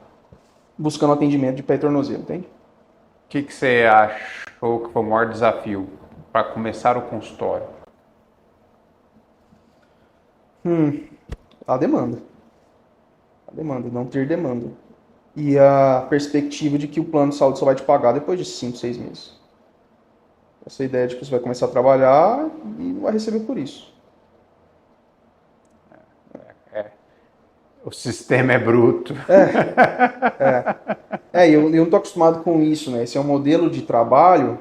B: buscando atendimento de pé e tornozelo, entende?
C: O que você achou que foi o maior desafio para começar o consultório?
B: A demanda, não ter demanda. E a perspectiva de que o plano de saúde só vai te pagar depois de 5, 6 meses. Essa ideia de que você vai começar a trabalhar e não vai receber por isso.
C: O sistema é bruto.
B: E eu não estou acostumado com isso, né? Esse é um modelo de trabalho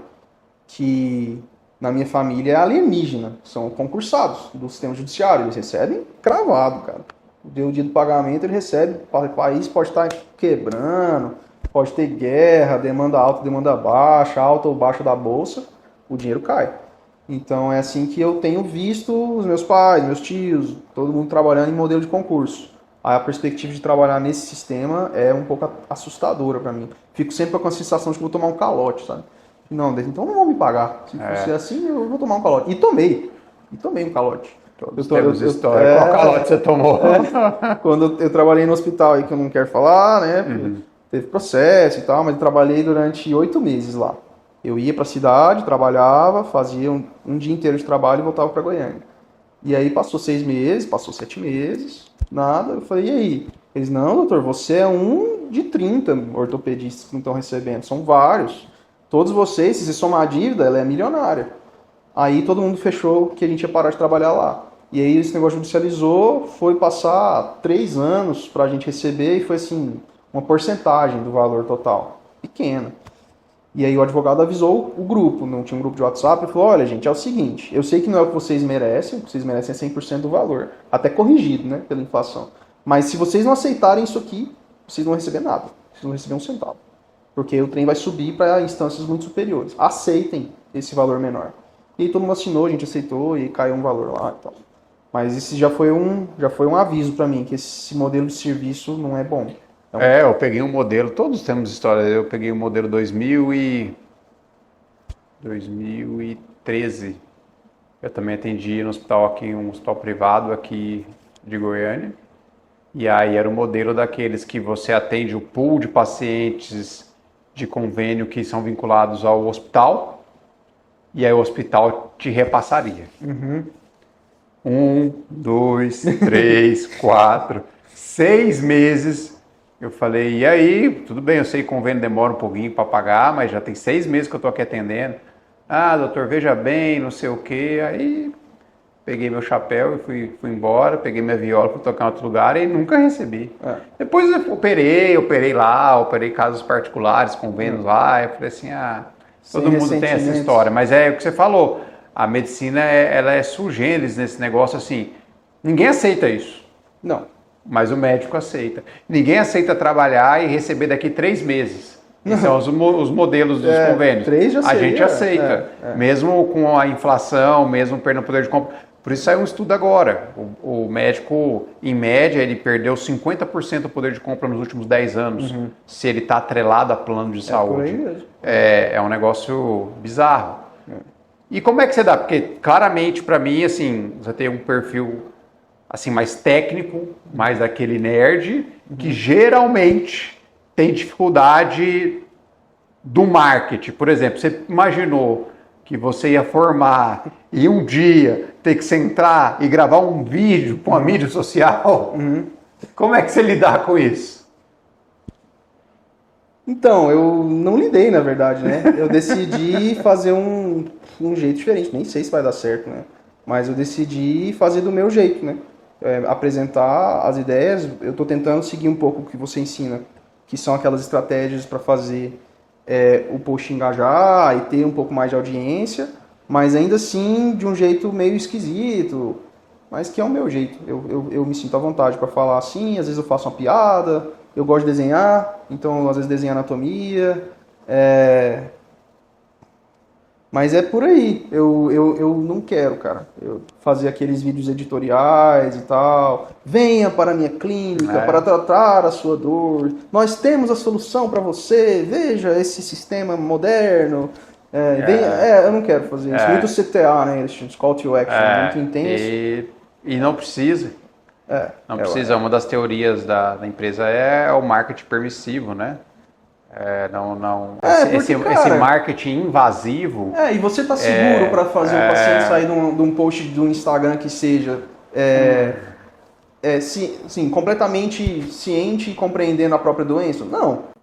B: que na minha família é alienígena. São concursados do sistema judiciário. Eles recebem cravado, cara. Deu o dia do pagamento, ele recebe. O país pode estar quebrando, pode ter guerra, demanda alta, demanda baixa, alta ou baixa da bolsa, o dinheiro cai. Então é assim que eu tenho visto os meus pais, meus tios, todo mundo trabalhando em modelo de concurso. Aí a perspectiva de trabalhar nesse sistema é um pouco assustadora para mim. Fico sempre com a sensação de que vou tomar um calote, sabe? Não, então não vão me pagar. Se fosse assim, eu vou tomar um calote. E tomei um calote.
C: Todos temos história. Qual calote você tomou?
B: Quando eu trabalhei no hospital aí, que eu não quero falar, né? Teve processo e tal, mas eu trabalhei durante 8 meses lá. Eu ia pra cidade, trabalhava, fazia um dia inteiro de trabalho e voltava pra Goiânia. E aí passou 6 meses, passou 7 meses, nada. Eu falei, e aí? Eles, não, doutor, você é um de 30 ortopedistas que não estão recebendo. São vários. Todos vocês, se você somar a dívida, ela é milionária. Aí todo mundo fechou que a gente ia parar de trabalhar lá. E aí esse negócio judicializou, foi passar 3 anos pra gente receber e foi assim, uma porcentagem do valor total, pequena. E aí o advogado avisou o grupo, não tinha um grupo de WhatsApp, e falou, olha gente, é o seguinte, eu sei que não é o que vocês merecem é 100% do valor, até corrigido, né, pela inflação. Mas se vocês não aceitarem isso aqui, vocês não vão receber nada, vocês não vão receber um centavo. Porque o trem vai subir para instâncias muito superiores. Aceitem esse valor menor. E aí todo mundo assinou, a gente aceitou e caiu um valor lá e tal. Mas esse já foi um aviso para mim, que esse modelo de serviço não é bom. Então,
C: eu peguei um modelo, todos temos história, eu peguei um modelo 2013. Eu também atendi no hospital aqui, um hospital privado aqui de Goiânia. E aí era o modelo daqueles que você atende o pool de pacientes de convênio que são vinculados ao hospital. E aí o hospital te repassaria. 1, 2, 3, 4, 6 meses. Eu falei, e aí, tudo bem, eu sei que o convênio demora um pouquinho para pagar, mas já tem 6 meses que eu estou aqui atendendo. Ah, doutor, veja bem, não sei o quê. Aí peguei meu chapéu e fui embora, peguei minha viola, fui tocar em outro lugar e nunca recebi. Depois eu operei lá, operei casos particulares, convênios lá, eu falei assim, todo mundo tem essa história. Mas é o que você falou, a medicina ela é sui generis nesse negócio assim, ninguém aceita isso.
B: Não.
C: Mas o médico aceita. Ninguém aceita trabalhar e receber daqui 3 meses. Esses são os modelos dos convênios.
B: 3 já
C: a gente aceita. Mesmo com a inflação, mesmo perdendo o poder de compra. Por isso saiu um estudo agora. O médico, em média, ele perdeu 50% do poder de compra nos últimos 10 anos. Se ele está atrelado a plano de saúde.
B: Por aí mesmo.
C: É um negócio bizarro. E como é que você dá? Porque claramente, para mim, assim, você tem um perfil assim, mais técnico, mais daquele nerd, que geralmente tem dificuldade do marketing. Por exemplo, você imaginou que você ia formar e um dia ter que sentar e gravar um vídeo com a mídia social, como é que você lidar com isso?
B: Então, eu não lidei, na verdade, né? Eu decidi fazer um jeito diferente. Nem sei se vai dar certo, né? Mas eu decidi fazer do meu jeito, né? Apresentar as ideias. Eu estou tentando seguir um pouco o que você ensina, que são aquelas estratégias para fazer o post engajar e ter um pouco mais de audiência, mas ainda assim de um jeito meio esquisito, mas que é o meu jeito. Eu me sinto à vontade para falar assim, às vezes eu faço uma piada, eu gosto de desenhar, então às vezes desenho anatomia, mas é por aí. Eu não quero, cara, fazer aqueles vídeos editoriais e tal. Venha para a minha clínica para tratar a sua dor. Nós temos a solução para você. Veja esse sistema moderno. Eu não quero fazer isso. Muito CTA, né? Eles call to action, muito intenso.
C: E não precisa. Não precisa. Uma das teorias da empresa é o marketing permissivo, né? Esse marketing invasivo.
B: E você tá seguro para fazer o paciente sair de um post do Instagram que seja completamente ciente e compreendendo a própria doença? Não.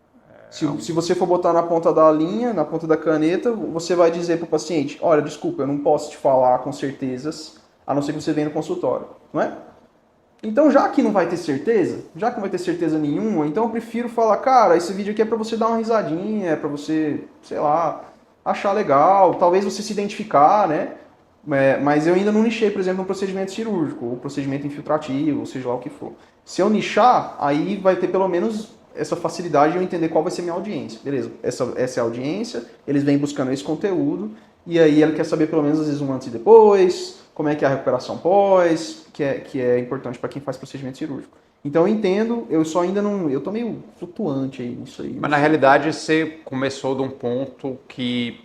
B: Se você for botar na ponta da linha, na ponta da caneta, você vai dizer para o paciente: olha, desculpa, eu não posso te falar com certezas, a não ser que você venha no consultório, não é? Então, já que não vai ter certeza nenhuma, então eu prefiro falar, cara, esse vídeo aqui é pra você dar uma risadinha, é pra você, sei lá, achar legal, talvez você se identificar, né? Mas eu ainda não nichei, por exemplo, no procedimento cirúrgico, ou procedimento infiltrativo, ou seja lá o que for. Se eu nichar, aí vai ter pelo menos essa facilidade de eu entender qual vai ser minha audiência. Beleza, essa é a audiência, eles vêm buscando esse conteúdo, e aí ela quer saber pelo menos às vezes um antes e depois, como é que é a recuperação pós, que é importante para quem faz procedimento cirúrgico. Então eu entendo, eu só ainda não... Eu tô meio flutuante aí nisso aí.
C: Mas na realidade você começou de um ponto que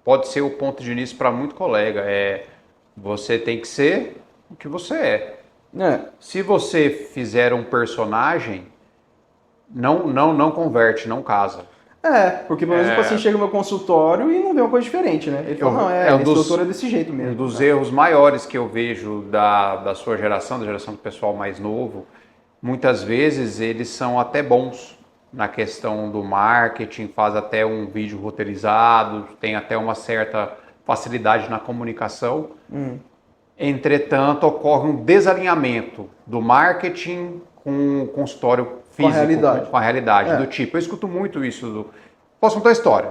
C: pode ser o ponto de início para muito colega. Você tem que ser o que você é. Se você fizer um personagem, não converte, não casa.
B: Porque pelo menos o paciente chega no meu consultório e não vê uma coisa diferente, né? Ele fala, esse doutor é desse jeito mesmo.
C: Um dos erros maiores que eu vejo da sua geração, da geração do pessoal mais novo, muitas vezes eles são até bons na questão do marketing, faz até um vídeo roteirizado, tem até uma certa facilidade na comunicação. Entretanto, ocorre um desalinhamento do marketing com o consultório físico, com a realidade. Do tipo, eu escuto muito isso. Posso contar a história?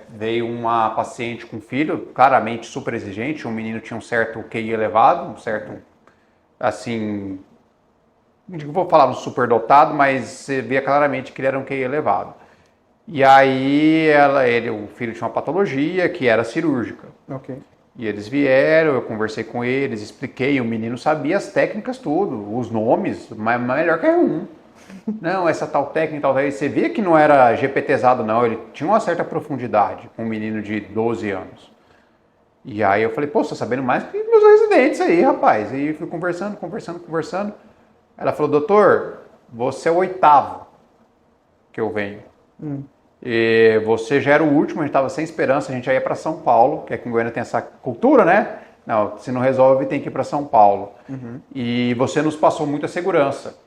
C: Veio uma paciente com filho, claramente super exigente, um menino tinha um certo QI elevado, um certo, assim, não vou falar um superdotado, mas você via claramente que ele era um QI elevado. E aí o filho tinha uma patologia que era cirúrgica. E eles vieram, eu conversei com eles, expliquei, o menino sabia as técnicas tudo, os nomes, mas melhor que um. Não, essa tal técnica, tal, você via que não era GPTzado não, ele tinha uma certa profundidade com um menino de 12 anos. E aí eu falei, pô, você tá sabendo mais que meus residentes aí, rapaz. E fui conversando. Ela falou, doutor, você é o 8º que eu venho. E você já era o último, a gente estava sem esperança, a gente já ia para São Paulo, que aqui em Goiânia tem essa cultura, né? Não, se não resolve, tem que ir para São Paulo. E você nos passou muita segurança.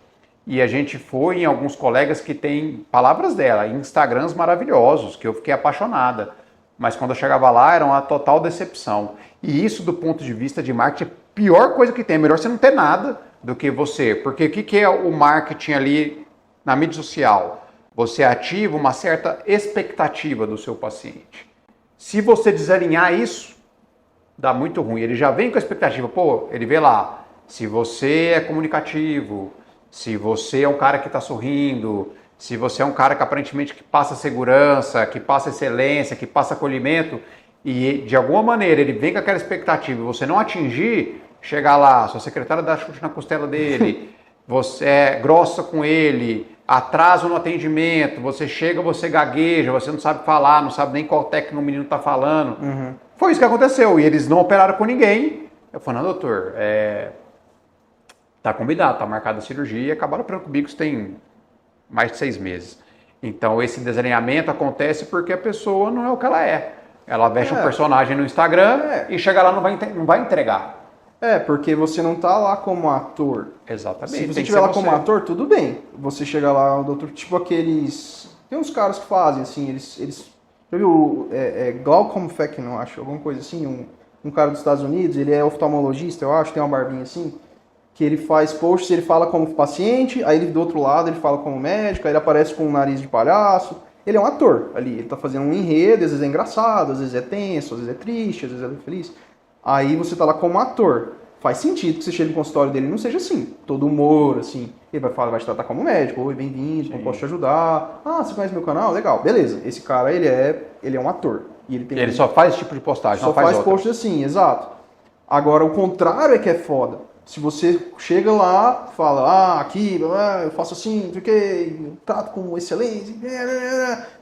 C: E a gente foi em alguns colegas que têm palavras dela, Instagrams maravilhosos, que eu fiquei apaixonada. Mas quando eu chegava lá, era uma total decepção. E isso, do ponto de vista de marketing, é a pior coisa que tem. É melhor você não ter nada do que você. Porque o que é o marketing ali na mídia social? Você ativa uma certa expectativa do seu paciente. Se você desalinhar isso, dá muito ruim. Ele já vem com a expectativa, ele vê lá, se você é comunicativo, se você é um cara que está sorrindo, se você é um cara que aparentemente que passa segurança, que passa excelência, que passa acolhimento, e de alguma maneira ele vem com aquela expectativa e você não atingir, chegar lá, sua secretária dá chute na costela dele, você é grossa com ele, atraso no atendimento, você chega, você gagueja, você não sabe falar, não sabe nem qual técnica o menino está falando. Foi isso que aconteceu, e eles não operaram com ninguém. Eu falei, não, doutor, tá combinado, tá marcada a cirurgia, acabaram operando comigo, isso tem mais de 6 meses. Então esse desalinhamento acontece porque a pessoa não é o que ela é. Ela veste um personagem no Instagram e chega lá não vai entregar.
B: Porque você não tá lá como ator.
C: Exatamente.
B: Se você estiver lá como ator, tudo bem. Você chega lá, o doutor, tipo aqueles... Tem uns caras que fazem, assim, eles já viu Glaucom Feckman, eu acho, alguma coisa assim, um cara dos Estados Unidos, ele é oftalmologista, eu acho, tem uma barbinha assim, que ele faz posts, ele fala como paciente, aí ele do outro lado ele fala como médico, aí ele aparece com um nariz de palhaço. Ele é um ator ali, ele tá fazendo um enredo, às vezes é engraçado, às vezes é tenso, às vezes é triste, às vezes é feliz. Aí você tá lá como ator. Faz sentido que você chegue no consultório dele e não seja assim, todo humor, assim. Ele vai te tratar como médico, oi, bem-vindo, como posso te ajudar? Ah, você conhece meu canal? Legal, beleza. Esse cara, ele é um ator. E ele
C: só faz esse tipo de postagem,
B: só
C: não faz outra.
B: posts assim, exato. Agora, o contrário é que é foda. Se você chega lá, fala, aqui, eu faço assim, não sei o que, trato com excelência,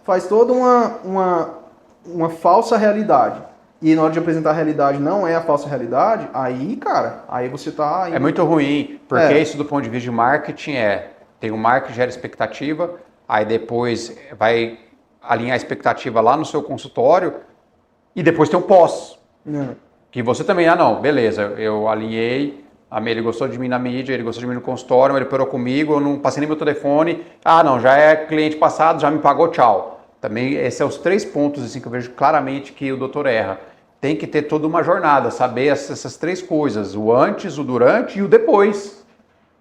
B: faz toda uma falsa realidade. E na hora de apresentar a realidade não é a falsa realidade, aí, cara, aí você tá...
C: É muito ruim, porque isso do ponto de vista de marketing tem o marketing gera expectativa, aí depois vai alinhar a expectativa lá no seu consultório, e depois tem o pós. Que você também, não, beleza, eu alinhei, ele gostou de mim na mídia, ele gostou de mim no consultório, ele operou comigo, eu não passei nem meu telefone, não, já é cliente passado, já me pagou, tchau. Também, esses são os 3 pontos assim, que eu vejo claramente que o doutor erra. Tem que ter toda uma jornada, saber essas 3 coisas, o antes, o durante e o depois.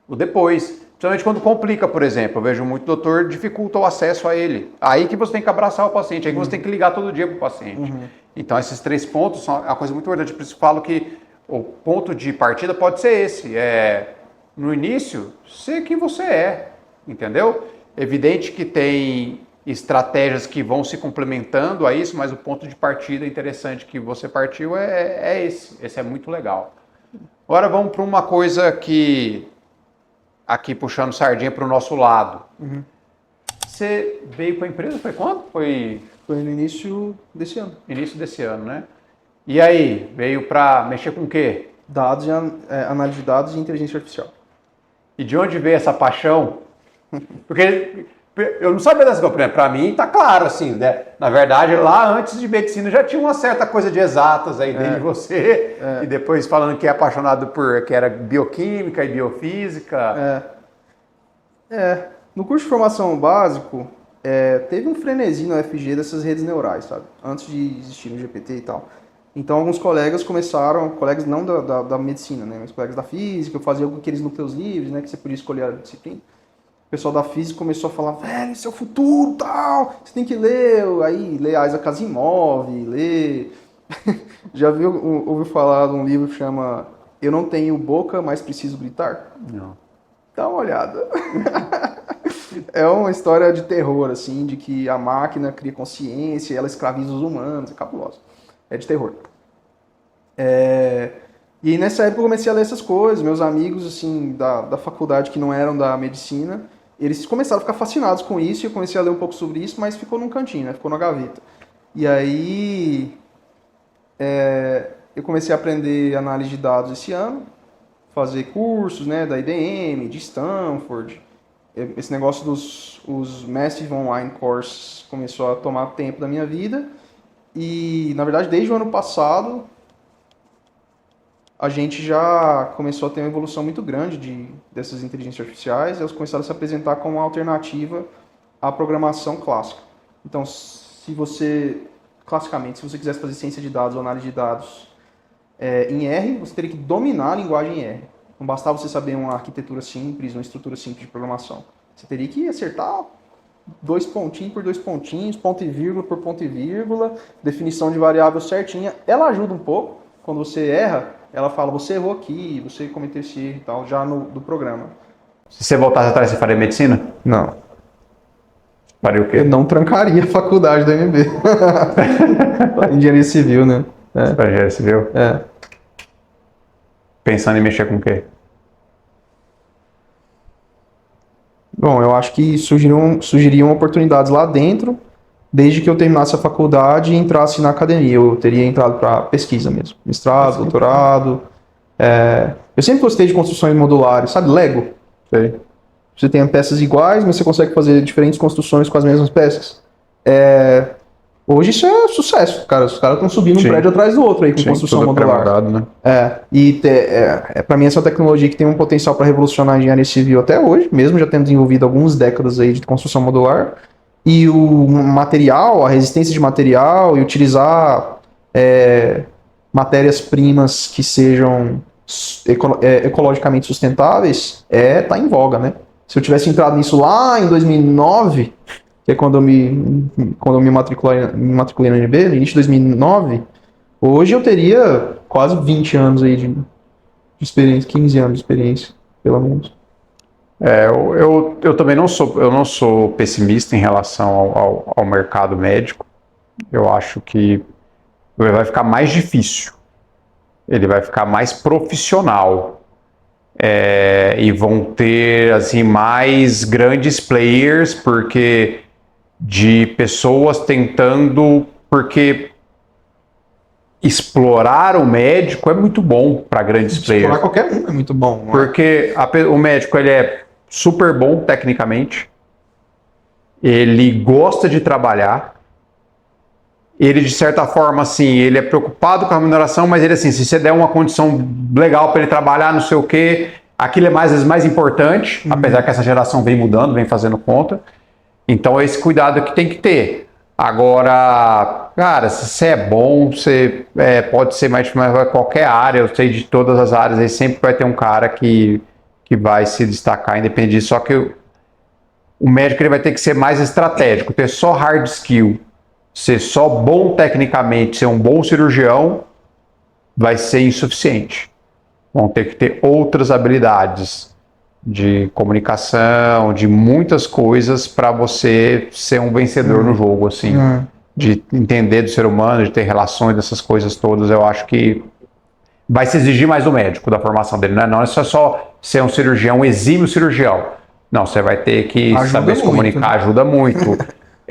C: O depois. Principalmente quando complica, por exemplo, eu vejo muito doutor dificulta o acesso a ele. Aí que você tem que abraçar o paciente, aí que você tem que ligar todo dia para o paciente. Então esses 3 pontos são uma coisa muito importante, por isso eu falo que o ponto de partida pode ser esse, no início, ser quem você é, entendeu? Evidente que tem estratégias que vão se complementando a isso, mas o ponto de partida interessante que você partiu é esse. Esse é muito legal. Agora vamos para uma coisa que, aqui puxando sardinha para o nosso lado. Você veio para a empresa, foi quando? Foi
B: no início desse ano.
C: Início desse ano, né? E aí, veio para mexer com o quê?
B: Dados, análise de dados e inteligência artificial.
C: E de onde veio essa paixão? Porque... eu não sabia dessa coisa, para mim tá claro assim, né? Na verdade, lá antes de medicina já tinha uma certa coisa de exatas aí dentro de você, e depois falando que é apaixonado que era bioquímica e biofísica.
B: No curso de formação básico, teve um frenesi no UFG dessas redes neurais, sabe? Antes de existir no GPT e tal. Então alguns colegas começaram, colegas não da medicina, né? Mas colegas da física, faziam aqueles núcleos livres, né? Que você podia escolher a disciplina. O pessoal da física começou a falar, velho, isso é o futuro, tal, você tem que ler, aí lê Isaac Asimov, lê... Já ouviu falar de um livro que chama Eu Não Tenho Boca, Mas Preciso Gritar?
C: Não.
B: Dá uma olhada. É uma história de terror, assim, de que a máquina cria consciência e ela escraviza os humanos, é cabuloso. É de terror. E nessa época eu comecei a ler essas coisas, meus amigos, assim, da faculdade que não eram da medicina, eles começaram a ficar fascinados com isso, e eu comecei a ler um pouco sobre isso, mas ficou num cantinho, né? Ficou na gaveta. E aí, eu comecei a aprender análise de dados esse ano, fazer cursos, né, da IBM, de Stanford. Esse negócio dos Massive Online Courses começou a tomar tempo da minha vida. E, na verdade, desde o ano passado, a gente já começou a ter uma evolução muito grande dessas inteligências artificiais, e elas começaram a se apresentar como uma alternativa à programação clássica. Então, classicamente, se você quisesse fazer ciência de dados ou análise de dados em R, você teria que dominar a linguagem R. Não bastava você saber uma arquitetura simples, uma estrutura simples de programação. Você teria que acertar 2 pontinhos por 2 pontinhos, ponto e vírgula por ponto e vírgula, definição de variável certinha. Ela ajuda um pouco. Quando você erra, ela fala, você errou aqui, você cometeu esse erro e tal, já do programa.
C: Se você voltasse atrás, você faria medicina?
B: Não.
C: Faria o quê?
B: Eu não trancaria a faculdade da UNB. Engenharia civil, né?
C: Para engenharia civil? Pensando em mexer com o quê?
B: Bom, eu acho que surgiriam oportunidades lá dentro, desde que eu terminasse a faculdade e entrasse na academia. Eu teria entrado para pesquisa mesmo. Mestrado, doutorado. Eu sempre gostei de construções modulares, sabe? Lego.
C: Sei.
B: Você tem peças iguais, mas você consegue fazer diferentes construções com as mesmas peças. Hoje isso é sucesso, cara. Os caras estão subindo um
C: Sim.
B: prédio atrás do outro aí com construção
C: tudo
B: modular.
C: pré-moldado, né?
B: Para mim essa é uma tecnologia que tem um potencial para revolucionar a engenharia civil até hoje, mesmo já tendo desenvolvido algumas décadas aí de construção modular. E o material, a resistência de material e utilizar matérias-primas que sejam ecologicamente sustentáveis tá em voga, né? Se eu tivesse entrado nisso lá em 2009, que é quando eu me matriculei na UNB, no início de 2009, hoje eu teria quase 20 anos aí de experiência, 15 anos de experiência, pelo menos.
C: Eu também não sou pessimista em relação ao mercado médico. Eu acho que ele vai ficar mais difícil, ele vai ficar mais profissional, e vão ter assim, mais grandes players, porque de pessoas tentando, porque explorar o médico é muito bom para grandes players.
B: Explorar qualquer um é muito bom.
C: Porque o médico ele é super bom tecnicamente, ele gosta de trabalhar, ele de certa forma assim, ele é preocupado com a remuneração, mas ele assim, se você der uma condição legal para ele trabalhar, não sei o que, aquilo é às vezes mais importante, apesar que essa geração vem mudando, vem fazendo conta. Então é esse cuidado que tem que ter. Agora, cara, se você é bom, você pode ser mais qualquer área, eu sei de todas as áreas, aí sempre vai ter um cara que vai se destacar independente disso, só que o médico ele vai ter que ser mais estratégico, ter só hard skill, ser só bom tecnicamente, ser um bom cirurgião, vai ser insuficiente. Vão ter que ter outras habilidades de comunicação, de muitas coisas para você ser um vencedor no jogo, assim, de entender do ser humano, de ter relações, dessas coisas todas. Eu acho que vai se exigir mais do médico, da formação dele, né? Não é só ser um cirurgião, um exímio cirurgião. Não, você vai ter que saber se comunicar, ajuda muito.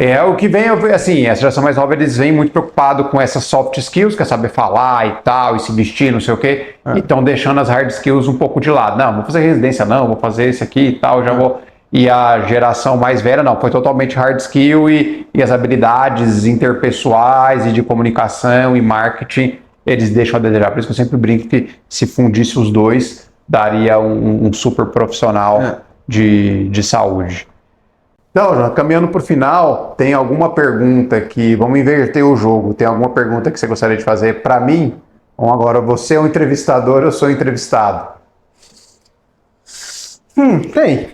C: É o que vem, assim, essa geração mais nova, eles vêm muito preocupados com essas soft skills, quer saber falar e tal, e se vestir, não sei o quê, e estão deixando as hard skills um pouco de lado. Não, vou fazer residência não, vou fazer esse aqui e tal, já vou... E a geração mais velha, não, foi totalmente hard skill e as habilidades interpessoais e de comunicação e marketing, eles deixam a desejar. Por isso que eu sempre brinco que se fundisse os dois, daria um super profissional de saúde. Então, caminhando para o final, tem alguma pergunta que... Vamos inverter o jogo. Tem alguma pergunta que você gostaria de fazer para mim? Ou agora você é o entrevistador, eu sou o entrevistado?
B: Tem.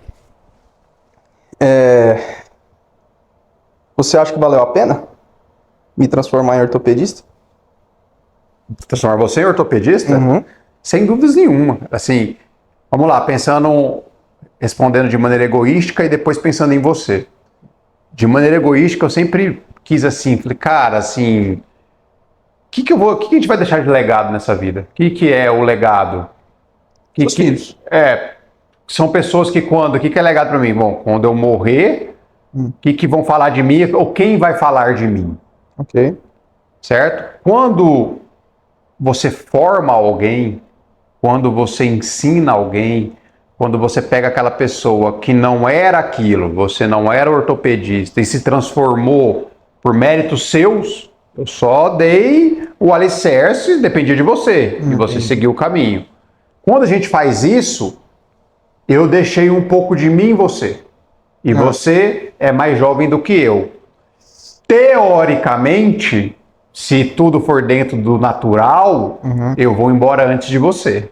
B: Você acha que valeu a pena me transformar em ortopedista?
C: Transformar você em ortopedista? Sem dúvidas nenhuma. Assim, vamos lá, respondendo de maneira egoística e depois pensando em você. De maneira egoística, eu sempre quis assim, falei, cara, assim, o que a gente vai deixar de legado nessa vida? O que é o legado? São pessoas que o que é legado para mim? Bom, quando eu morrer, o que vão falar de mim ou quem vai falar de mim?
B: Ok.
C: Certo? Quando você forma alguém, quando você ensina alguém, quando você pega aquela pessoa que não era aquilo, você não era ortopedista e se transformou por méritos seus, eu só dei o alicerce, dependia de você, e você seguiu o caminho. Quando a gente faz isso, eu deixei um pouco de mim em você. E você é mais jovem do que eu. Teoricamente, se tudo for dentro do natural, eu vou embora antes de você.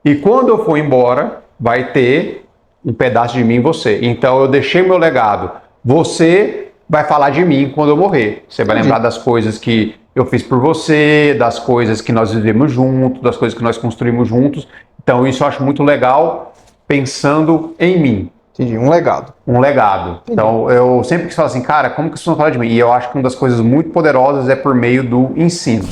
C: E quando eu for embora, vai ter um pedaço de mim em você. Então eu deixei meu legado. Você vai falar de mim quando eu morrer. Você vai lembrar das coisas que eu fiz por você, das coisas que nós vivemos juntos, das coisas que nós construímos juntos. Então isso eu acho muito legal, pensando em mim.
B: Entendi, um legado.
C: Um legado. Entendi. Então eu sempre quis falar assim, cara, como que as pessoas falam de mim? E eu acho que uma das coisas muito poderosas é por meio do ensino.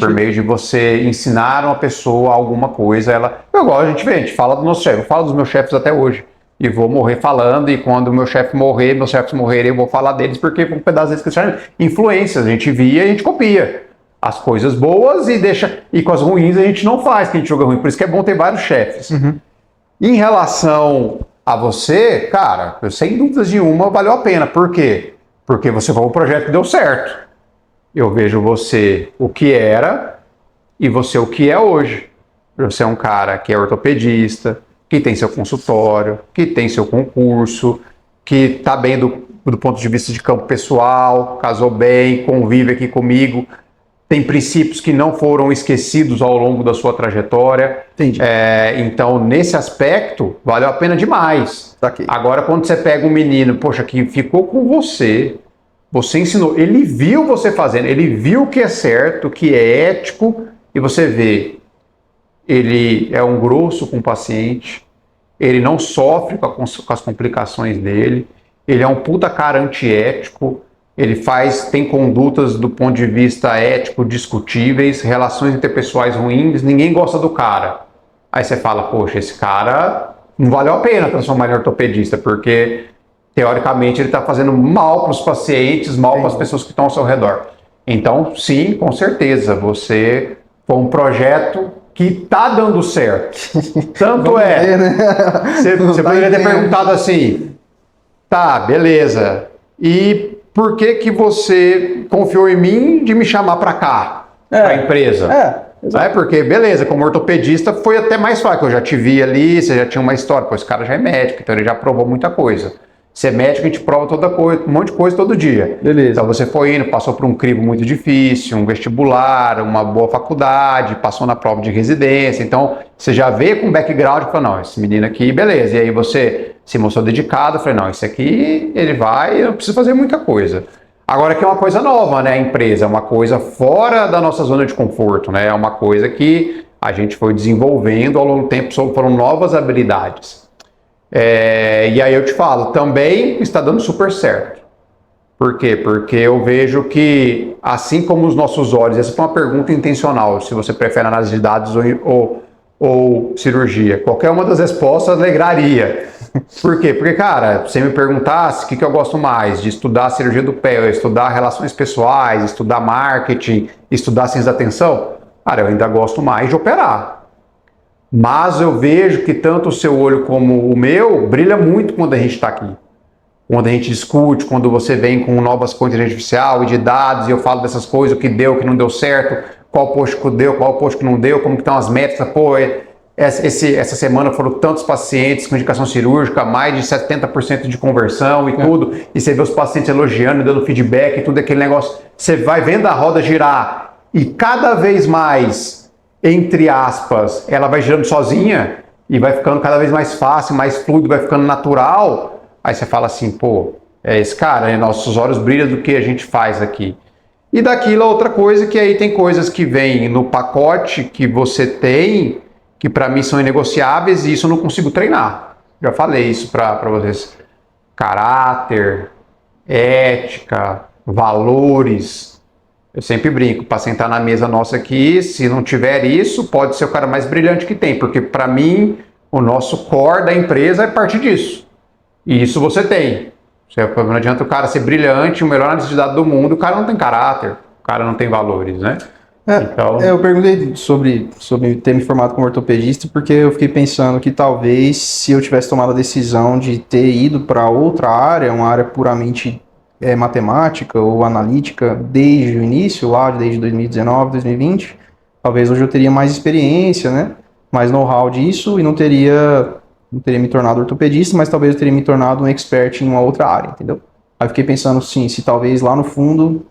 C: Por meio de você ensinar uma pessoa alguma coisa, igual a gente fala do nosso chefe, eu falo dos meus chefes até hoje, e vou morrer falando, e quando meu chefe morrer, meus chefes morrerem, eu vou falar deles, porque foi um pedaço deles que eles chamam influências, a gente via e a gente copia. As coisas boas e com as ruins a gente não faz, que a gente joga ruim, por isso que é bom ter vários chefes. Em relação a você, cara, sem dúvidas nenhuma, valeu a pena. Por quê? Porque você foi um projeto que deu certo. Eu vejo você o que era e você o que é hoje. Você é um cara que é ortopedista, que tem seu consultório, que tem seu concurso, que está bem do ponto de vista de campo pessoal, casou bem, convive aqui comigo, tem princípios que não foram esquecidos ao longo da sua trajetória.
B: Entendi.
C: Então, nesse aspecto, valeu a pena demais.
B: Tá aqui.
C: Agora, quando você pega um menino, poxa, que ficou com você ensinou, ele viu você fazendo, ele viu o que é certo, o que é ético, e você vê, ele é um grosso com o paciente, ele não sofre com as complicações dele, ele é um puta cara antiético, ele tem condutas do ponto de vista ético discutíveis, relações interpessoais ruins, ninguém gosta do cara. Aí você fala, poxa, esse cara não valeu a pena transformar ele em ortopedista, porque teoricamente ele está fazendo mal para os pacientes, mal para as pessoas que estão ao seu redor. Então, sim, com certeza, você foi um projeto que está dando certo. Tanto você poderia ter perguntado assim, tá, beleza, e por que você confiou em mim de me chamar para cá, para a empresa? Porque, beleza, como ortopedista foi até mais fácil, eu já te vi ali, você já tinha uma história, esse cara já é médico, então ele já provou muita coisa. Ser médico, a gente prova toda coisa, um monte de coisa todo dia.
B: Beleza.
C: Então você foi indo, passou por um crivo muito difícil, um vestibular, uma boa faculdade, passou na prova de residência. Então você já veio com background e falou, não, esse menino aqui, beleza. E aí você se mostrou dedicado, falei, não, esse aqui, ele vai, eu não preciso fazer muita coisa. Agora que é uma coisa nova, né, a empresa, é uma coisa fora da nossa zona de conforto, né, é uma coisa que a gente foi desenvolvendo ao longo do tempo, foram novas habilidades. E aí eu te falo, também está dando super certo. Por quê? Porque eu vejo que, assim como os nossos olhos, essa foi uma pergunta intencional, se você prefere análise de dados ou cirurgia, qualquer uma das respostas alegraria. Por quê? Porque, cara, se você me perguntasse o que eu gosto mais, de estudar cirurgia do pé, estudar relações pessoais, estudar marketing, estudar ciência da atenção, cara, eu ainda gosto mais de operar. Mas eu vejo que tanto o seu olho como o meu brilha muito quando a gente está aqui. Quando a gente discute, quando você vem com novas coisas de inteligência artificial e de dados, e eu falo dessas coisas, o que deu, o que não deu certo, qual post que deu, qual post que não deu, como que estão as métricas, essa semana foram tantos pacientes com indicação cirúrgica, mais de 70% de conversão e tudo, e você vê os pacientes elogiando, dando feedback e tudo aquele negócio, você vai vendo a roda girar, e cada vez mais, entre aspas, ela vai girando sozinha e vai ficando cada vez mais fácil, mais fluido, vai ficando natural. Aí você fala assim, pô, esse cara, né, nossos olhos brilham do que a gente faz aqui. E daquilo outra coisa, que aí tem coisas que vêm no pacote que você tem, que para mim são inegociáveis e isso eu não consigo treinar. Já falei isso para vocês. Caráter, ética, valores. Eu sempre brinco, para sentar na mesa nossa aqui, se não tiver isso, pode ser o cara mais brilhante que tem, porque para mim, o nosso core da empresa é parte disso. E isso você tem. Não adianta o cara ser brilhante, o melhor analista de dados do mundo, o cara não tem caráter, o cara não tem valores, né?
B: Então... eu perguntei sobre ter me formado como ortopedista, porque eu fiquei pensando que talvez se eu tivesse tomado a decisão de ter ido para outra área, uma área puramente matemática ou analítica desde o início, lá desde 2019, 2020, talvez hoje eu teria mais experiência, né? Mais know-how disso e não teria me tornado ortopedista, mas talvez eu teria me tornado um expert em uma outra área, entendeu? Aí eu fiquei pensando, sim, se talvez lá no fundo,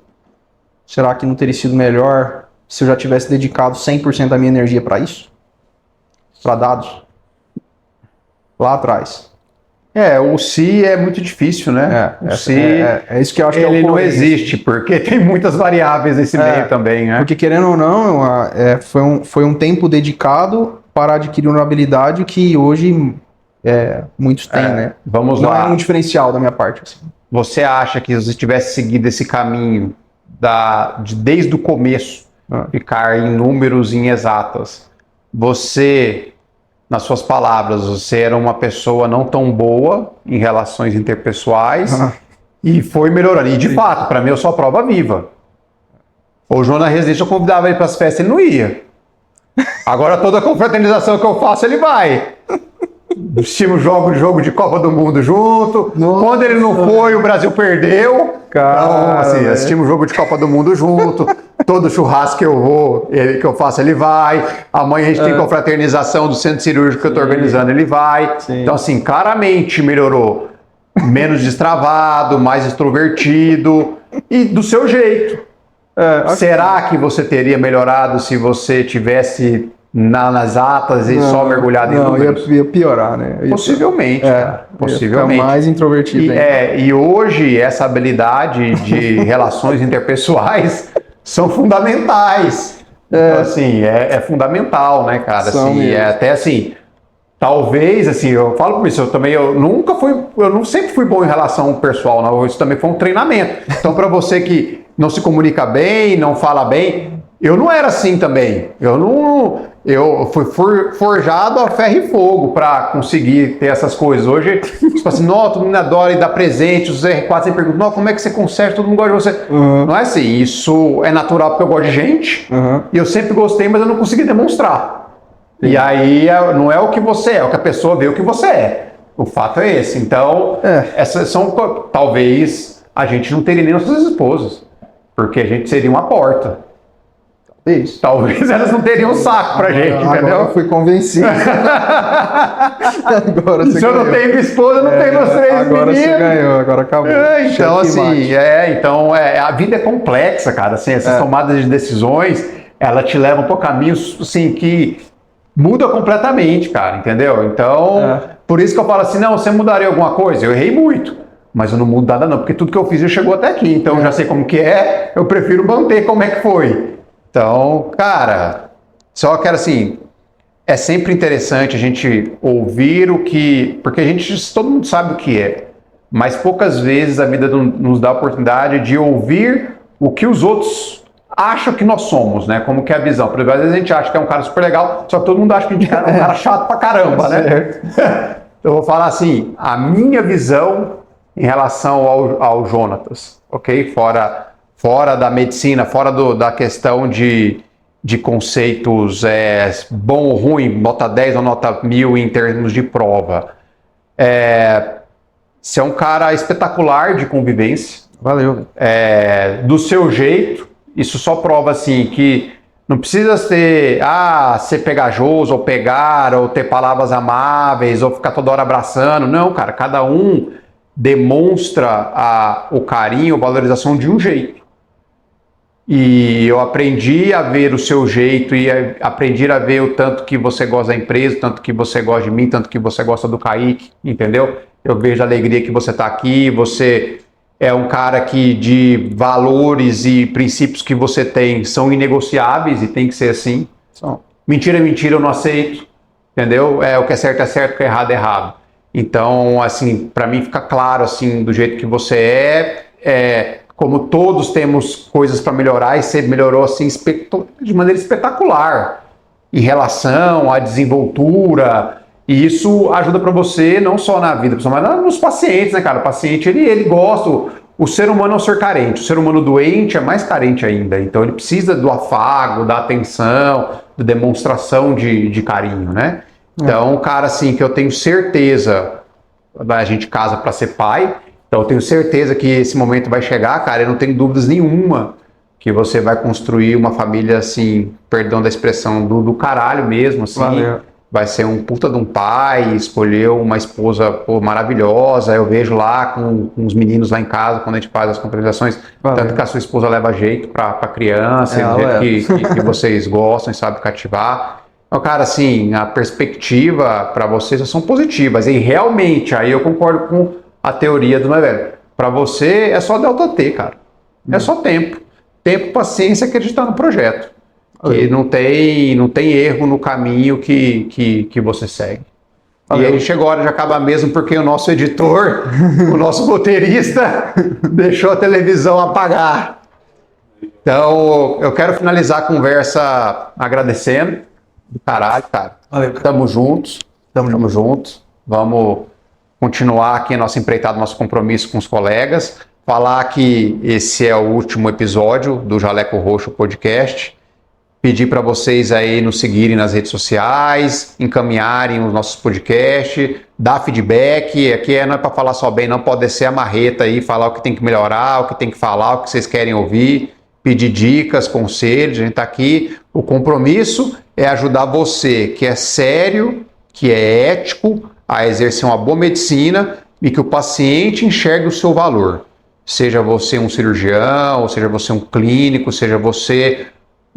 B: será que não teria sido melhor se eu já tivesse dedicado 100% da minha energia para isso? Para dados? Lá atrás.
C: O se é muito difícil, né?
B: O se é isso que eu acho que
C: ele não existe, porque tem muitas variáveis nesse meio também, né?
B: Porque querendo ou não, foi um tempo dedicado para adquirir uma habilidade que hoje muitos têm, né?
C: Vamos lá.
B: Não é um diferencial da minha parte. Assim.
C: Você acha que se você tivesse seguido esse caminho desde o começo, ficar em números, em exatas, você... nas suas palavras, você era uma pessoa não tão boa em relações interpessoais e foi melhorando. E de fato, para mim, eu sou a prova viva. O João na residência, eu convidava ele para as festas, ele não ia. Agora toda a confraternização que eu faço, ele vai. assistimos jogo de Copa do Mundo junto.
B: Nossa.
C: Quando ele não foi, o Brasil perdeu.
B: Cara,
C: Então, assim,
B: velho.
C: assistimos jogo de Copa do Mundo junto. Todo churrasco que eu vou, que eu faço, ele vai. Amanhã a gente tem confraternização do centro cirúrgico que eu estou organizando, ele vai.
B: Sim.
C: Então, assim, claramente melhorou. Menos destravado, mais extrovertido e do seu jeito. Será que você teria melhorado se você tivesse nas atas e só mergulhado em números?
B: Ia piorar, né?
C: Possivelmente, cara. Possivelmente.
B: Ia ficar mais introvertido ainda.
C: E hoje essa habilidade de relações interpessoais são fundamentais. Então, assim, é fundamental, né, cara?
B: São
C: Assim,
B: mesmo.
C: até assim, talvez, assim, eu falo por isso, eu não sempre fui bom em relação pessoal, não, isso também foi um treinamento. Então, para você que não se comunica bem, não fala bem, eu não era assim também. Eu fui forjado a ferro e fogo para conseguir ter essas coisas. Hoje, tipo assim, todo mundo adora e dá presente, os R4 sempre perguntam, como é que você conserta, todo mundo gosta de você. Não é assim, isso é natural porque eu gosto de gente, e eu sempre gostei, mas eu não consegui demonstrar. E aí não é o que você é o que a pessoa vê o que você é. O fato é esse. Então, essas são, talvez a gente não teria nem nossas esposas, porque a gente seria uma porta.
B: Isso.
C: Talvez elas não teriam saco pra gente,
B: Agora
C: entendeu?
B: eu fui convencido. Agora você
C: Se eu não
B: ganhou.
C: tenho esposa, não tenho meus três
B: Agora
C: meninos.
B: você ganhou, agora acabou.
C: Então,
B: Checkmate.
C: assim, a vida é complexa, cara. Assim, essas tomadas de decisões, ela te levam por caminhos, assim, que muda completamente, cara, entendeu? Então, por isso que eu falo assim, não, você mudaria alguma coisa? Eu errei muito, mas eu não mudo nada não, porque tudo que eu fiz já chegou até aqui, então eu já sei como que é, eu prefiro manter como é que foi. Então, cara, só quero assim, é sempre interessante a gente ouvir o que, porque todo mundo sabe o que é, mas poucas vezes a vida nos dá a oportunidade de ouvir o que os outros acham que nós somos, né? Como que é a visão. Por exemplo, às vezes a gente acha que é um cara super legal, só que todo mundo acha que a gente é um cara chato pra caramba, né? Eu vou falar assim, a minha visão em relação ao Jonatas, ok? Fora da medicina, fora da questão de conceitos bom ou ruim, nota 10 ou nota 1000 em termos de prova. Você é um cara espetacular de convivência.
B: Valeu.
C: Do seu jeito. Isso só prova assim que não precisa ser pegajoso ou ou ter palavras amáveis ou ficar toda hora abraçando. Não, cara, cada um demonstra o carinho, a valorização de um jeito. E eu aprendi a ver o seu jeito e aprendi a ver o tanto que você gosta da empresa, o tanto que você gosta de mim, tanto que você gosta do Kaique, entendeu? Eu vejo a alegria que você está aqui, você é um cara que de valores e princípios que você tem são inegociáveis e tem que ser assim. Mentira é mentira, eu não aceito, entendeu? O que é certo, o que é errado. Então, assim, para mim fica claro, assim, do jeito que você como todos temos coisas para melhorar, e você melhorou, assim, de maneira espetacular em relação à desenvoltura. E isso ajuda para você, não só na vida pessoal, mas nos pacientes, né, cara? O paciente, ele gosta. O ser humano é um ser carente. O ser humano doente é mais carente ainda. Então, ele precisa do afago, da atenção, da demonstração de carinho, né? Então, cara, assim, que eu tenho certeza, a gente casa para ser pai, então eu tenho certeza que esse momento vai chegar, cara, eu não tenho dúvidas nenhuma que você vai construir uma família, assim, perdão da expressão, do caralho mesmo, assim.
B: Valeu.
C: Vai ser um puta de um pai, escolheu uma esposa maravilhosa. Eu vejo lá com os meninos lá em casa, quando a gente faz as confraternizações, tanto que a sua esposa leva jeito pra criança, do jeito que vocês gostam e sabem cativar. Então, cara, assim, a perspectiva para vocês são positivas. E realmente, aí eu concordo com a teoria do velho. Para você é só delta T, cara. É só tempo. Tempo, paciência, acreditar no projeto. E não tem erro no caminho que você segue. Valeu. E aí chegou a hora de acabar mesmo, porque o nosso editor, o nosso roteirista, deixou a televisão apagar. Então, eu quero finalizar a conversa agradecendo. Do caralho, cara.
B: Valeu.
C: Tamo juntos. Tamo juntos. Vamos continuar aqui a nossa empreitada, nosso compromisso com os colegas. Falar que esse é o último episódio do Jaleco Roxo Podcast. pedir para vocês aí nos seguirem nas redes sociais, encaminharem os nossos podcasts, dar feedback. Aqui não é para falar só bem, não pode descer a marreta aí, falar o que tem que melhorar, o que tem que falar, o que vocês querem ouvir, pedir dicas, conselhos. A gente está aqui. O compromisso é ajudar você, que é sério, que é ético, a exercer uma boa medicina e que o paciente enxergue o seu valor. Seja você um cirurgião, seja você um clínico, seja você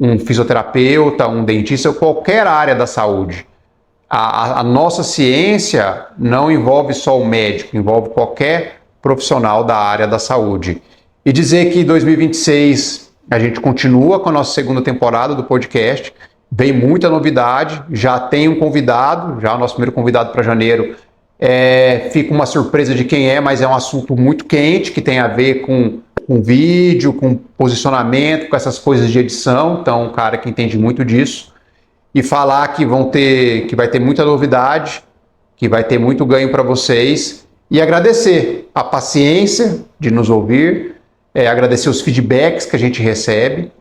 C: um fisioterapeuta, um dentista, qualquer área da saúde. A nossa ciência não envolve só o médico, envolve qualquer profissional da área da saúde. E dizer que em 2026 a gente continua com a nossa segunda temporada do podcast, vem muita novidade, já tem um convidado, já o nosso primeiro convidado para janeiro, fica uma surpresa de quem é, mas é um assunto muito quente, que tem a ver com vídeo, com posicionamento, com essas coisas de edição. Então, um cara que entende muito disso. E falar que vai ter muita novidade, que vai ter muito ganho para vocês. E agradecer a paciência de nos ouvir, agradecer os feedbacks que a gente recebe,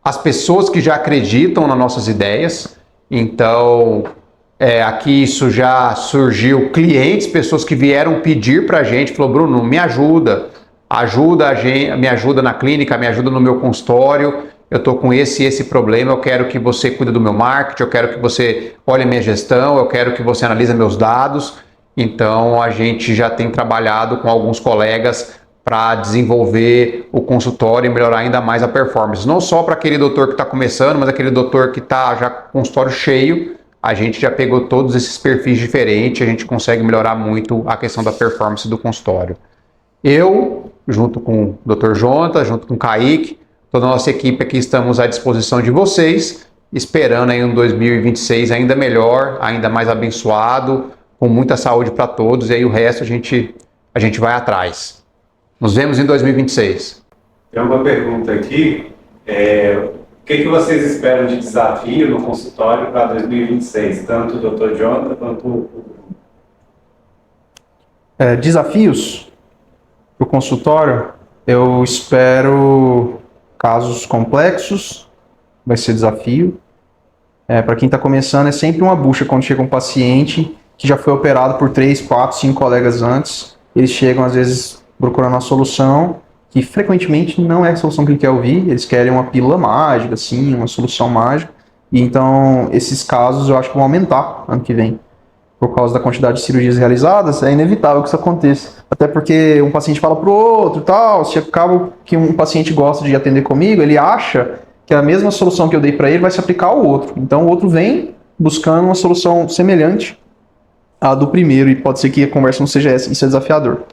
C: as pessoas que já acreditam nas nossas ideias. Então, aqui isso já surgiu clientes, pessoas que vieram pedir para a gente, falou: Bruno, me ajuda me ajuda na clínica, me ajuda no meu consultório, eu estou com esse problema, eu quero que você cuide do meu marketing, eu quero que você olhe a minha gestão, eu quero que você analise meus dados. Então a gente já tem trabalhado com alguns colegas para desenvolver o consultório e melhorar ainda mais a performance. Não só para aquele doutor que está começando, mas aquele doutor que está já com o consultório cheio, a gente já pegou todos esses perfis diferentes, a gente consegue melhorar muito a questão da performance do consultório. Eu, junto com o Dr. Jontas, junto com o Kaique, toda a nossa equipe aqui, estamos à disposição de vocês, esperando aí um 2026 ainda melhor, ainda mais abençoado, com muita saúde para todos, e aí o resto a gente vai atrás. Nos vemos em 2026.
F: Tem uma pergunta aqui, o que vocês esperam de desafio no consultório para 2026, tanto o Dr. Jontas quanto o...
B: Desafios para o consultório, eu espero casos complexos, vai ser desafio. Para quem está começando, é sempre uma bucha quando chega um paciente que já foi operado por 3, 4, 5 colegas antes. Eles chegam, às vezes, procurando uma solução que frequentemente não é a solução que ele quer ouvir. Eles querem uma pílula mágica, assim, uma solução mágica. E então, esses casos eu acho que vão aumentar ano que vem. Por causa da quantidade de cirurgias realizadas, é inevitável que isso aconteça. Até porque um paciente fala pro outro e tal, se acaba que um paciente gosta de atender comigo, ele acha que a mesma solução que eu dei para ele vai se aplicar ao outro. Então o outro vem buscando uma solução semelhante à do primeiro, e pode ser que a conversa não seja essa, isso é desafiador.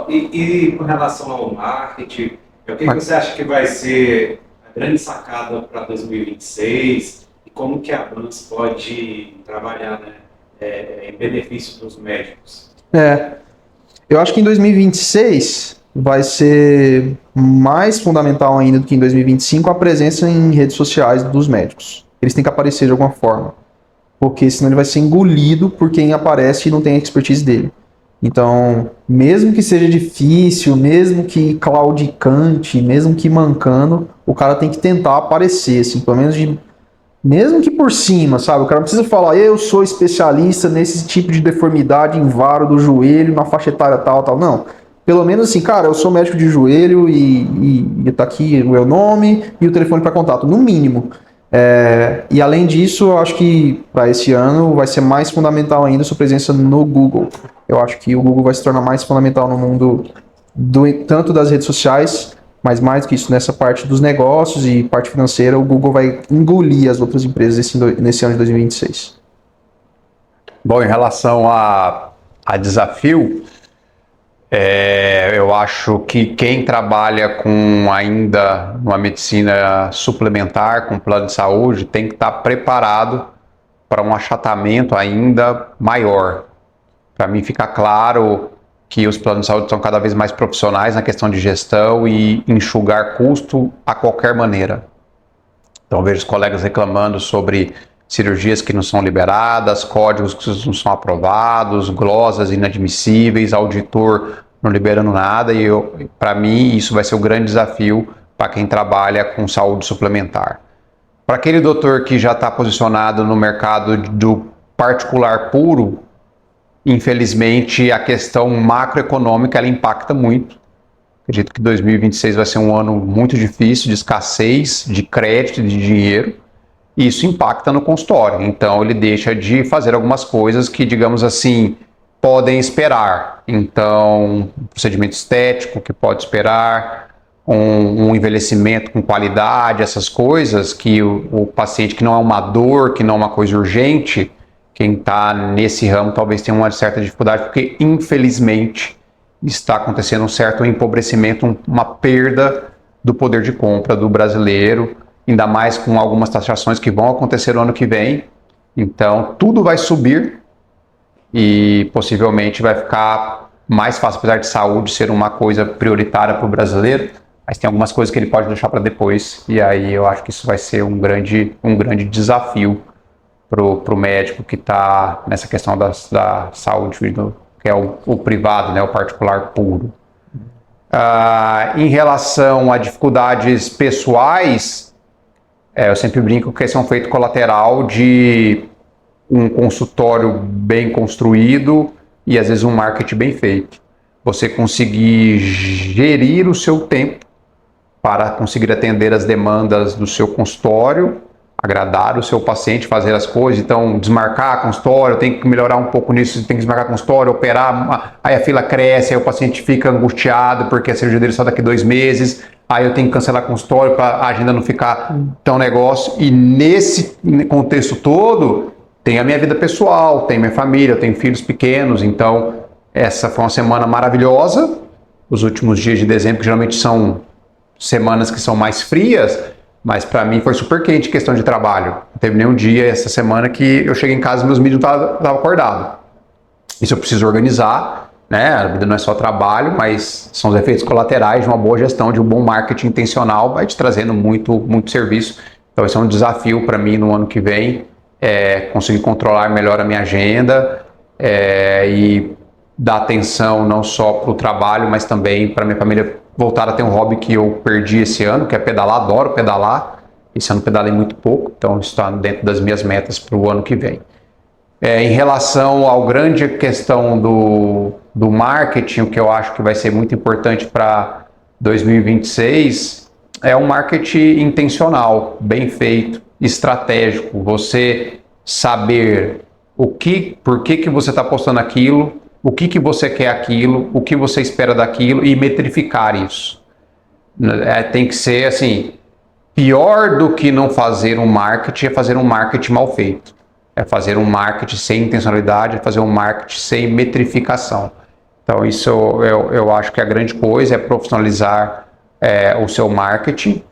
F: E com relação ao marketing, o que você acha que vai ser a grande sacada para 2026 e como que a Blans pode trabalhar, né? Em benefício dos médicos?
B: Eu acho que em 2026 vai ser mais fundamental ainda do que em 2025 a presença em redes sociais dos médicos. Eles têm que aparecer de alguma forma, porque senão ele vai ser engolido por quem aparece e não tem a expertise dele. Então, mesmo que seja difícil, mesmo que claudicante, mesmo que mancando, o cara tem que tentar aparecer, assim, pelo menos mesmo que por cima, sabe? O cara não precisa falar: eu sou especialista nesse tipo de deformidade em varo do joelho, na faixa etária tal. Não. Pelo menos assim, cara, eu sou médico de joelho e tá aqui o meu nome e o telefone para contato, no mínimo. E além disso, eu acho que para esse ano vai ser mais fundamental ainda a sua presença no Google. Eu acho que o Google vai se tornar mais fundamental no mundo tanto das redes sociais, mas mais do que isso, nessa parte dos negócios e parte financeira, o Google vai engolir as outras empresas nesse ano de 2026.
C: Bom, em relação a desafio, eu acho que quem trabalha com ainda uma medicina suplementar, com plano de saúde, tem que estar preparado para um achatamento ainda maior. Para mim ficar claro que os planos de saúde são cada vez mais profissionais na questão de gestão e enxugar custo a qualquer maneira. Então vejo os colegas reclamando sobre cirurgias que não são liberadas, códigos que não são aprovados, glosas inadmissíveis, auditor não liberando nada, e para mim isso vai ser o grande desafio para quem trabalha com saúde suplementar. Para aquele doutor que já está posicionado no mercado do particular puro, infelizmente a questão macroeconômica ela impacta muito. Acredito que 2026 vai ser um ano muito difícil de escassez de crédito e de dinheiro. E isso impacta no consultório. Então ele deixa de fazer algumas coisas que, digamos assim, podem esperar. Então, um procedimento estético que pode esperar, um envelhecimento com qualidade, essas coisas que o paciente que não é uma dor, que não é uma coisa urgente, quem está nesse ramo talvez tenha uma certa dificuldade, porque infelizmente está acontecendo um certo empobrecimento, uma perda do poder de compra do brasileiro, ainda mais com algumas taxações que vão acontecer no ano que vem. Então, tudo vai subir e possivelmente vai ficar mais fácil, apesar de saúde ser uma coisa prioritária para o brasileiro, mas tem algumas coisas que ele pode deixar para depois, e aí eu acho que isso vai ser um grande desafio para o médico que está nessa questão da saúde, que é o privado, né, o particular puro. Em relação a dificuldades pessoais, eu sempre brinco que esse é um efeito colateral de um consultório bem construído e às vezes um marketing bem feito. Você conseguir gerir o seu tempo para conseguir atender as demandas do seu consultório, agradar o seu paciente, fazer as coisas, então desmarcar consultório, tem que melhorar um pouco nisso, tem que desmarcar consultório, operar, aí a fila cresce, aí o paciente fica angustiado porque a cirurgia dele só daqui 2 meses, aí eu tenho que cancelar consultório para a agenda não ficar tão negócio, e nesse contexto todo, tem a minha vida pessoal, tem minha família, eu tenho filhos pequenos, então essa foi uma semana maravilhosa, os últimos dias de dezembro, que geralmente são semanas que são mais frias, mas para mim foi super quente questão de trabalho. Não teve nenhum dia essa semana que eu cheguei em casa e meus mídias não estavam acordados. Isso eu preciso organizar, né? A vida não é só trabalho, mas são os efeitos colaterais de uma boa gestão, de um bom marketing intencional, vai te trazendo muito serviço. Então esse é um desafio para mim no ano que vem, conseguir controlar melhor a minha agenda e dar atenção não só para o trabalho, mas também para minha família voltar a ter um hobby que eu perdi esse ano, que é pedalar, adoro pedalar. Esse ano pedalei muito pouco, então isso está dentro das minhas metas para o ano que vem. Em relação à grande questão do marketing, o que eu acho que vai ser muito importante para 2026 é um marketing intencional, bem feito, estratégico. Você saber por que você está postando aquilo, o que você quer aquilo, o que você espera daquilo e metrificar isso. Tem que ser assim, pior do que não fazer um marketing é fazer um marketing mal feito. É fazer um marketing sem intencionalidade, é fazer um marketing sem metrificação. Então isso eu acho que a grande coisa é profissionalizar o seu marketing.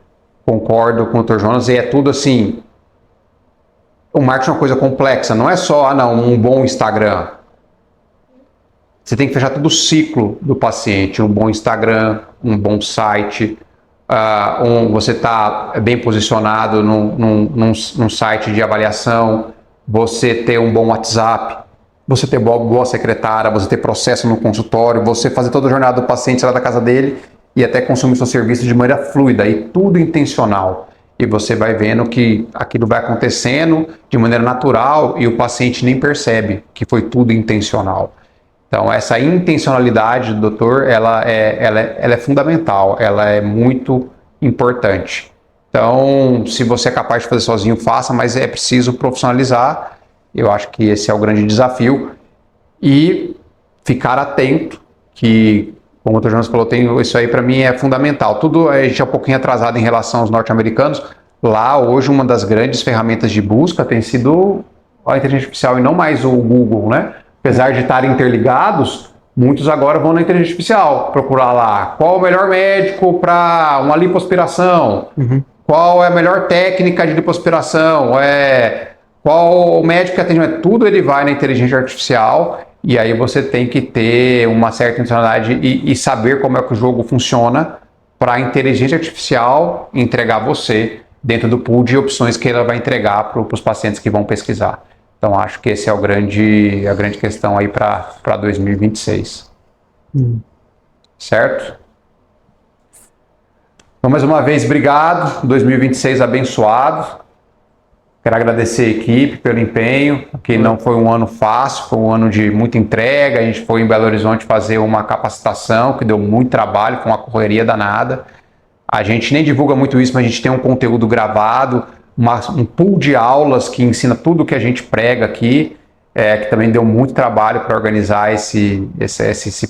C: Concordo com o Dr. Jonas, e é tudo assim, o marketing é uma coisa complexa, não é só um bom Instagram. Você tem que fechar todo o ciclo do paciente, um bom Instagram, um bom site, você está bem posicionado num site de avaliação, você ter um bom WhatsApp, você ter boa secretária, você ter processo no consultório, você fazer toda a jornada do paciente sair da casa dele e até consumir seu serviço de maneira fluida e tudo intencional. E você vai vendo que aquilo vai acontecendo de maneira natural e o paciente nem percebe que foi tudo intencional. Então, essa intencionalidade do doutor, ela é fundamental, ela é muito importante. Então, se você é capaz de fazer sozinho, faça, mas é preciso profissionalizar. Eu acho que esse é o grande desafio. E ficar atento, que, como o Dr. Jonas falou, isso aí para mim é fundamental. Tudo a gente é um pouquinho atrasado em relação aos norte-americanos. Lá, hoje, uma das grandes ferramentas de busca tem sido a inteligência artificial e não mais o Google, né? Apesar de estarem interligados, muitos agora vão na inteligência artificial procurar lá qual o melhor médico para uma lipoaspiração, qual é a melhor técnica de lipoaspiração, qual o médico que atende, tudo ele vai na inteligência artificial e aí você tem que ter uma certa intencionalidade e saber como é que o jogo funciona para a inteligência artificial entregar você dentro do pool de opções que ela vai entregar para os pacientes que vão pesquisar. Então, acho que esse é a grande questão aí para 2026. Certo? Então, mais uma vez, obrigado. 2026 abençoado. Quero agradecer a equipe pelo empenho, que não foi um ano fácil, foi um ano de muita entrega. A gente foi em Belo Horizonte fazer uma capacitação que deu muito trabalho, foi uma correria danada. A gente nem divulga muito isso, mas a gente tem um conteúdo gravado, um pool de aulas que ensina tudo o que a gente prega aqui, que também deu muito trabalho para organizar esse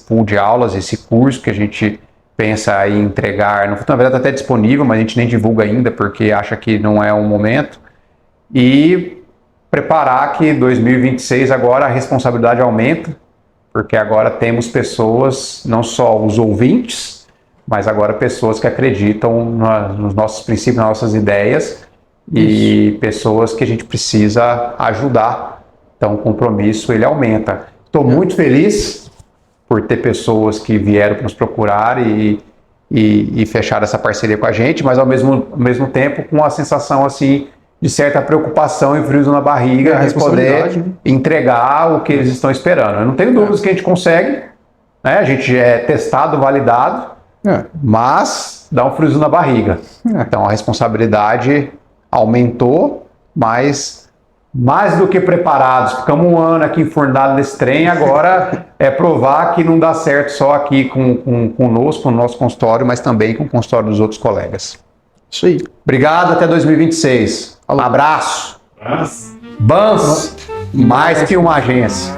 C: pool de aulas, esse curso que a gente pensa em entregar. Na verdade está até disponível, mas a gente nem divulga ainda porque acha que não é o momento. E preparar que 2026 agora a responsabilidade aumenta, porque agora temos pessoas, não só os ouvintes, mas agora pessoas que acreditam nos nossos princípios, nas nossas ideias, e pessoas que a gente precisa ajudar. Então o compromisso ele aumenta. Estou muito feliz por ter pessoas que vieram para nos procurar e fechar essa parceria com a gente, mas ao mesmo tempo com a sensação assim de certa preocupação e friso na barriga de poder entregar o que eles estão esperando. Eu não tenho dúvidas que a gente consegue, né? A gente é testado, validado, mas dá um friso na barriga. Então a responsabilidade aumentou, mas mais do que preparados. Ficamos um ano aqui enfurnados nesse trem, agora é provar que não dá certo só aqui conosco, no nosso consultório, mas também com o consultório dos outros colegas.
B: Isso aí.
C: Obrigado, até 2026. Um abraço. Bans, mais que uma agência.